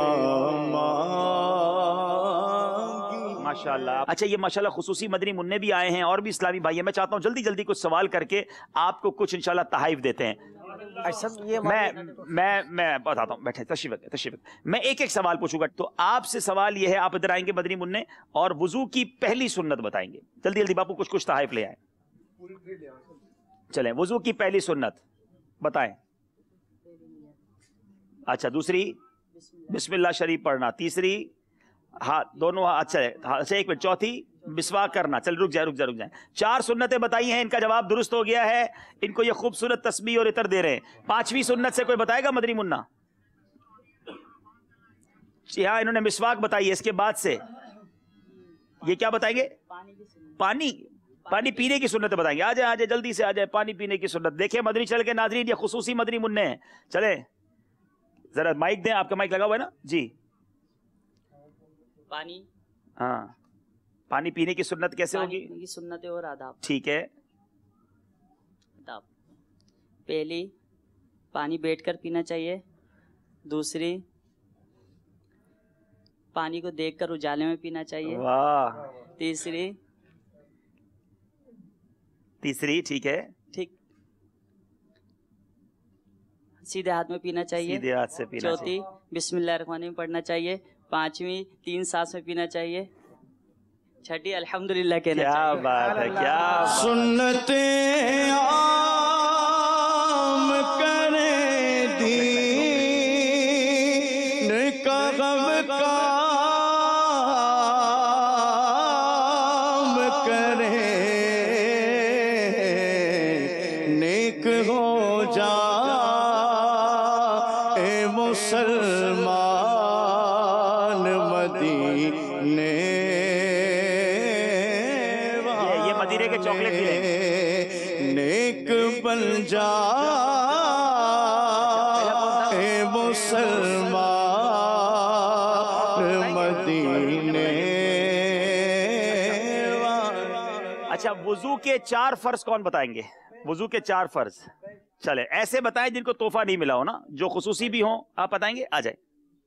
مانگی. ماشاءاللہ. اچھا یہ ماشاءاللہ خصوصی مدنی منع بھی آئے ہیں اور بھی اسلامی بھائی ہیں. میں چاہتا ہوں جلدی جلدی کچھ سوال کر کے آپ کو کچھ انشاءاللہ تحائف دیتے ہیں. میں بتاتا ہوں, بیٹھے تشریف رکھیں. میں ایک ایک سوال پوچھوں گا. تو آپ سے سوال یہ ہے, آپ ادھر آئیں گے مدنی منع, اور وضو کی پہلی سنت بتائیں گے. جلدی جلدی باپو کچھ تحائف لے آئیں. چلیں وضو کی پہلی سنت بتائیں. اچھا دوسری بسم اللہ شریف پڑھنا. تیسری ہاتھ دونوں, اچھا ایک منٹ. چوتھی مسواک کرنا. چل رک جائیں. 4 سنتیں بتائی ہیں, ان کا جواب درست ہو گیا ہے. ان کو یہ خوبصورت تسبیح اور عطر دے رہے ہیں. 5ویں سنت سے کوئی بتائے گا مدنی منا؟ جی ہاں انہوں نے مسواک بتائی ہے. اس کے بعد سے یہ کیا بتائیں گے؟ پانی پینے کی سنت بتائیں گے. آ جائیں جلدی سے آ جائیں. پانی پینے کی سنت. دیکھیں مدنی چل کے ناظرین یہ خصوصی مدنی منع ہیں. چلیں ذرا مائک دیں, آپ کا مائک لگا ہوا ہے نا جی. پانی, ہاں پانی پینے کی سنت کیسے ہوگی؟ سنت اور آداب. ٹھیک ہے. آداب پہلی پانی بیٹھ کر پینا چاہیے. دوسری پانی کو دیکھ کر اجالے میں پینا چاہیے. واہ. تیسری ٹھیک ہے, ٹھیک سیدھے ہاتھ میں پینا چاہیے. سیدھے ہاتھ سے پینا چاہیے. چوتھی بسم اللہ الرحمن الرحیم پڑھنا چاہیے. 5ویں 3 سانس میں پینا چاہیے. 6ٹھی الحمدللہ کہنا چاہیے. کیا بات ہے, کیا سنتیں عام کریں دین کا غم کام کریں, نیک ہو جا اے مسلمان مدینے, مدینے کے چاکلیٹ بھی لیں. نیک بن جا اے مسلمان مدینے. اچھا وضو کے 4 فرض کون بتائیں گے؟ وضو کے 4 فرض چلے ایسے بتائیں جن کو تحفہ نہیں ملا ہو نا, جو خصوصی بھی ہوں. آپ بتائیں گے, آ جائیں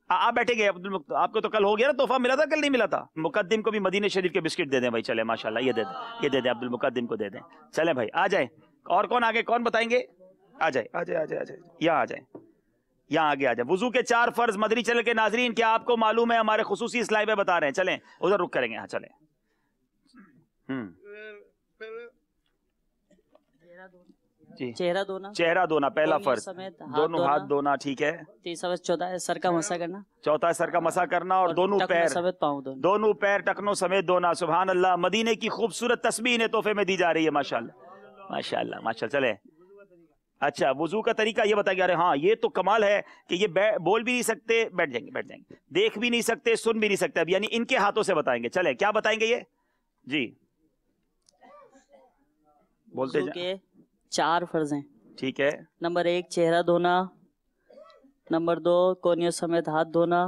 آپ بیٹھے گئے. آپ کو تو کل ہو گیا نا تحفہ ملا تھا, کل نہیں ملا تھا. مقدم کو بھی مدینے شریف کے بسکٹ دے دیں بھائی. چلے ماشاءاللہ یہ دے دیں عبد المقدم کو دے دیں. چلیں بھائی آ جائیں. اور کون آگے کون بتائیں گے؟ آ جائیں یہاں آ جائیں, یہاں آگے آ جائیں. وضو کے 4 فرض مدنی چینل کے ناظرین کیا آپ کو معلوم ہے؟ ہمارے خصوصی اسلائی پہ بتا رہے ہیں. چلیں ادھر رک کریں گے. ہاں چلیں. چہرہ دھونا. چہرہ دھونا پہلا فرض. دونوں ہاتھ دھونا. ٹھیک ہے. تیسرا چوتھا سر کا مسح کرنا. چوتھا سر کا مسح کرنا, اور دونوں پیر ٹکنوں سمیت دھونا. سبحان اللہ. مدینے کی خوبصورت تسبیح انہیں تحفے میں دی جا رہی ہے. ماشاءاللہ ماشاءاللہ ماشاءاللہ. چلے اچھا وضو کا طریقہ یہ بتایا گیا. ارے ہاں یہ تو کمال ہے کہ یہ بول بھی نہیں سکتے, بیٹھ جائیں گے, دیکھ بھی نہیں سکتے, سن بھی نہیں سکتے. اب یعنی ان کے ہاتھوں سے بتائیں گے. چلیں کیا بتائیں گے یہ جی بولتے کے 4 فرض ہیں. ٹھیک ہے. نمبر 1 چہرہ دھونا. نمبر 2 کونیوں سمیت ہاتھ دھونا.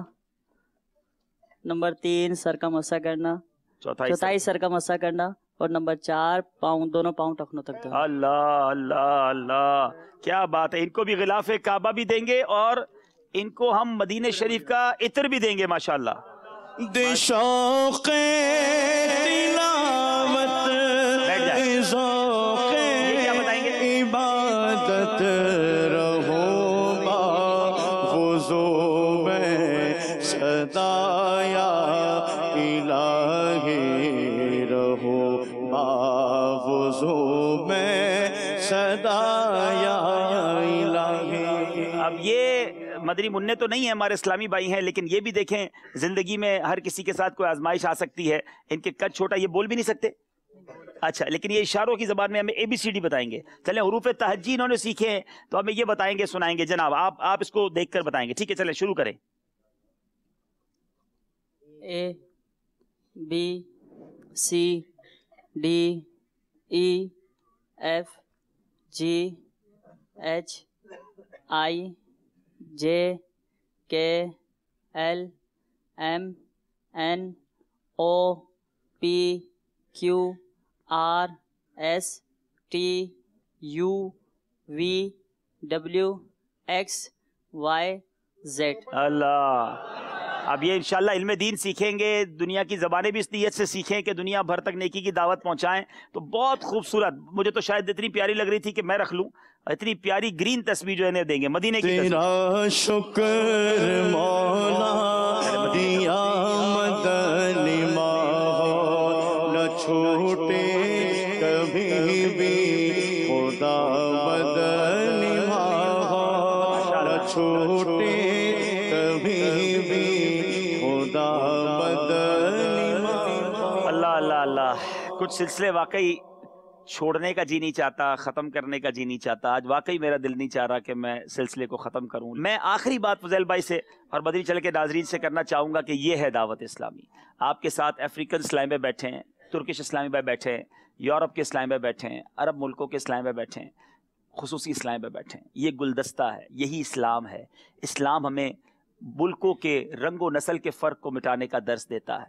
نمبر 3 سر کا مسح کرنا. چوتھائی سر کا مسح کرنا. اور نمبر 4 پاؤں, دونوں پاؤں ٹخنوں تک دھونا. اللہ اللہ اللہ کیا بات ہے. ان کو بھی غلاف کعبہ بھی دیں گے, اور ان کو ہم مدینہ شریف کا عطر بھی دیں گے. ماشاءاللہ शौक़ तिलावत ज़ौक़ इबादत रहो बावुज़ू में सदा या इलाही रहो बावुज़ू में सदा या इलाही। अब ये मदनी मुन्ने तो नहीं है, हमारे इस्लामी भाई हैं, लेकिन ये भी देखें जिंदगी में हर किसी के साथ कोई आजमाइश आ सकती है। इनके कद छोटा, ये बोल भी नहीं सकते, अच्छा, लेकिन ये इशारों की ज़बान में हमें ABCD बताएंगे। चलें, हुरूफ तहज्जी इन्होंने सीखे हैं तो हमें ये बताएंगे, सुनाएंगे जनाब। आप इसको देखकर बताएंगे, ठीक है? चलें शुरू करें। A B C D E F G H I J K L M N O P Q R S T U V W X Y Z। अल्लाह, अब ये इंशाल्लाह इल्म दीन सीखेंगे, दुनिया की ज़बानें भी इस नीयत से सीखें कि दुनिया भर तक नेकी की दावत पहुंचाएं। तो बहुत खूबसूरत, मुझे तो शायद इतनी प्यारी लग रही थी कि मैं रख लूं। इतनी प्यारी ग्रीन तस्वीर जो इन्हें देंगे मदीने की तस्वीर। तेरा शुक्र मौला दिया मदनी माहौल, न छूटे कभी भी खुदा मदनी माहौल, न छूटे कभी भी खुदा मदनी माहौल। अल्लाह अल्लाह अल्लाह, कुछ सिलसिले वाकई छोड़ने का जी नहीं चाहता, ख़त्म करने का जी नहीं चाहता। आज वाकई मेरा दिल नहीं चाह रहा कि मैं सिलसिले को ख़त्म करूं। मैं आखिरी बात फजैल भाई से और बदरी चल के नाजरीन से करना चाहूँगा कि ये है दावत इस्लामी। आपके साथ अफ्रीकन इस्लामी भाई बैठे हैं, तुर्किश इस्लामी भाई बैठे हैं, यूरोप के इस्लामी भाई बैठे हैं, अरब मुल्कों के इस्लामी भाई बैठे हैं, खुसूसी इस्लामी भाई बैठे हैं। ये गुलदस्ता है, यही इस्लाम है। इस्लाम हमें मुल्कों के रंगो नस्ल के फ़र्क को मिटाने का दर्स देता है।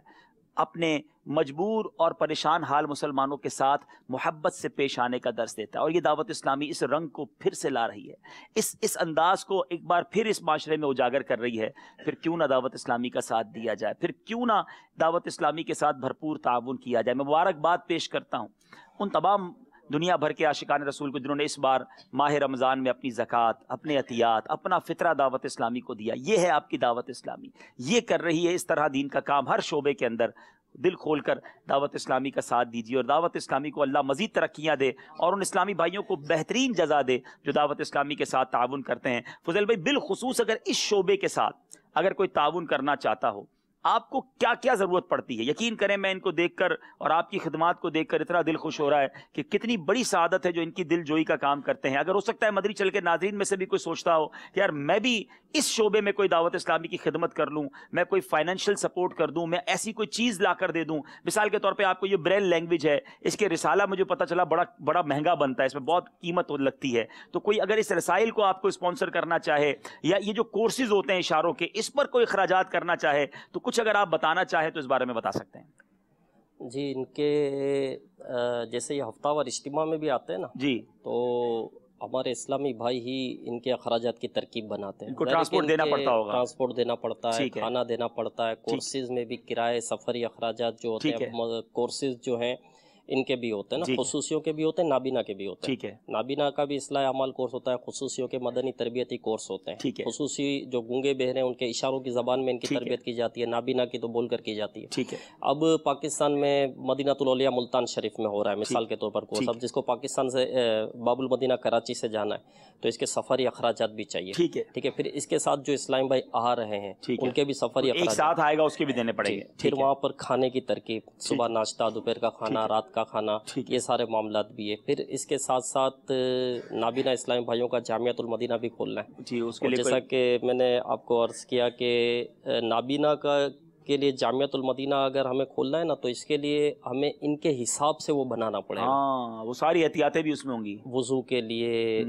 अपने मजबूर और परेशान हाल मुसलमानों के साथ मोहब्बत से पेश आने का दर्स देता है। और ये दावत इस्लामी इस रंग को फिर से ला रही है, इस अंदाज को एक बार फिर इस माशरे में उजागर कर रही है। फिर क्यों ना दावत इस्लामी का साथ दिया जाए, फिर क्यों ना दावत इस्लामी के साथ भरपूर ताउन किया जाए। मैं मुबारकबाद पेश करता हूँ उन तमाम दुनिया भर के आशिकान रसूल को जिन्होंने इस बार माह रमज़ान में अपनी ज़कात, अपने अतियात, अपना फ़ितरा दावत इस्लामी को दिया। ये है आपकी दावत इस्लामी, ये कर रही है इस तरह दीन का काम हर शोबे के अंदर। दिल खोल कर दावत इस्लामी का साथ दीजिए और दावत इस्लामी को अल्लाह मज़ीद तरक्कियाँ दे और उन इस्लामी भाइयों को बेहतरीन जज़ा दे जो दावत इस्लामी के साथ ताउन करते हैं। फजल भाई, बिलखुसूस अगर इस शोबे के साथ अगर कोई ताउन करना चाहता हो, आपको क्या क्या ज़रूरत पड़ती है? यकीन करें मैं इनको देखकर और आपकी खिदमात को देखकर इतना दिल खुश हो रहा है कि कितनी बड़ी सआदत है जो इनकी दिल जोई का काम करते हैं। अगर हो सकता है मदरी चल के नाज़रीन में से भी कोई सोचता हो कि यार मैं भी इस शोबे में कोई दावत इस्लामी की खिदमत कर लूँ, मैं कोई फाइनेंशियल सपोर्ट कर दूँ, मैं ऐसी कोई चीज़ ला कर दे दूँ। मिसाल के तौर पर आपको ये ब्रेल लैंग्वेज है, इसके रिसाला मुझे पता चला बड़ा महंगा बनता है, इसमें बहुत कीमत लगती है। तो कोई अगर इस रसाइल को आपको स्पॉन्सर करना चाहे या ये जो कोर्सेज होते हैं इशारों के, इस पर कोई अखराजात करना चाहे तो कुछ अगर आप बताना चाहे तो इस बारे में बता सकते हैं। जी, इनके जैसे ये हफ्तावार इज्तिमा में भी आते हैं ना जी, तो हमारे इस्लामी भाई ही इनके अखराजात की तरकीब बनाते हैं। इनको ट्रांसपोर्ट देना पड़ता होगा, ट्रांसपोर्ट देना पड़ता है, खाना देना पड़ता है, कोर्सेज में भी किराए सफरी अखराजात जो होते हैं, कोर्सेज जो हैं इनके भी होते हैं ना, खुसूसियों के भी होते हैं, नाबीना के भी होते हैं। ठीक है, नाबीना का भी इस्लाह अमाल कोर्स होता है, खुसूसियों के मदनी तरबियती कोर्स होते हैं। ठीक है, खुसूसी जो गूंगे बहरे हैं उनके इशारों की ज़बान में इनकी तरबियत की जाती है, नाबीना की तो बोल कर की जाती है। ठीक है, अब पाकिस्तान में मदीनातुल औलिया मुल्तान शरीफ में हो रहा है मिसाल के तौर पर कोर्स। अब जिसको पाकिस्तान से बाबुल मदीना कराची से जाना है तो इसके सफरी अखराजात भी चाहिए। ठीक है, फिर इसके साथ जो इस्लामी भाई आ रहे हैं उनके भी सफरी एक साथ आएगा, उसके भी देने पड़ेंगे। फिर वहाँ पर खाने की तरकीब, सुबह नाश्ता, दोपहर का खाना, रात का खाना, ये सारे मामलात भी है। फिर इसके साथ साथ नाबीना इस्लामी भाइयों का जामियातुल मदीना भी खोलना है जी। उसके लिए जैसा कि मैंने आपको अर्ज़ किया कि नाबीना के लिए जामियातुल मदीना अगर हमें खोलना है ना तो इसके लिए हमें इनके हिसाब से वो बनाना पड़ेगा। हाँ, वो सारी एहतियातें भी उसमें होंगी वुज़ू के लिए।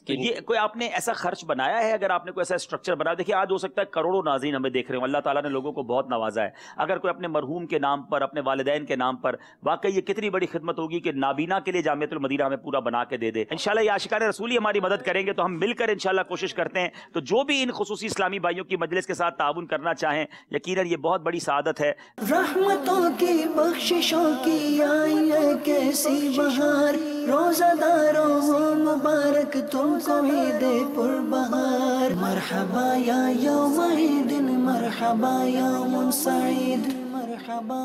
तो ये कोई आपने ऐसा खर्च बनाया है? अगर आपने कोई ऐसा स्ट्रक्चर बनाया, देखिए आज हो सकता है करोड़ों नाज़रीन हमें देख रहे हो, अल्लाह ताला ने लोगों को बहुत नवाजा है। अगर कोई अपने मरहूम के नाम पर, अपने वालिदैन के नाम पर, वाकई ये कितनी बड़ी खिदमत होगी कि नाबीना के लिए जामियातुल मदीना हमें पूरा बना के दे दे। इंशाल्लाह ये आशिकान रसूल ही हमारी मदद करेंगे, तो हम मिलकर इंशाल्लाह कोशिश करते हैं। तो जो भी इन खुसूसी इस्लामी भाइयों की मजलिस के साथ ताउन करना चाहें, यकीनन یہ بہت بڑی سعادت ہے. رحمتوں کی بخششوں کی آئی ہے کیسی بہار, روزہ داروں ہو مبارک تم کو عید پر بہار. مرحبا یا یوم عید, مرحبا یوم سعید, مرحبا.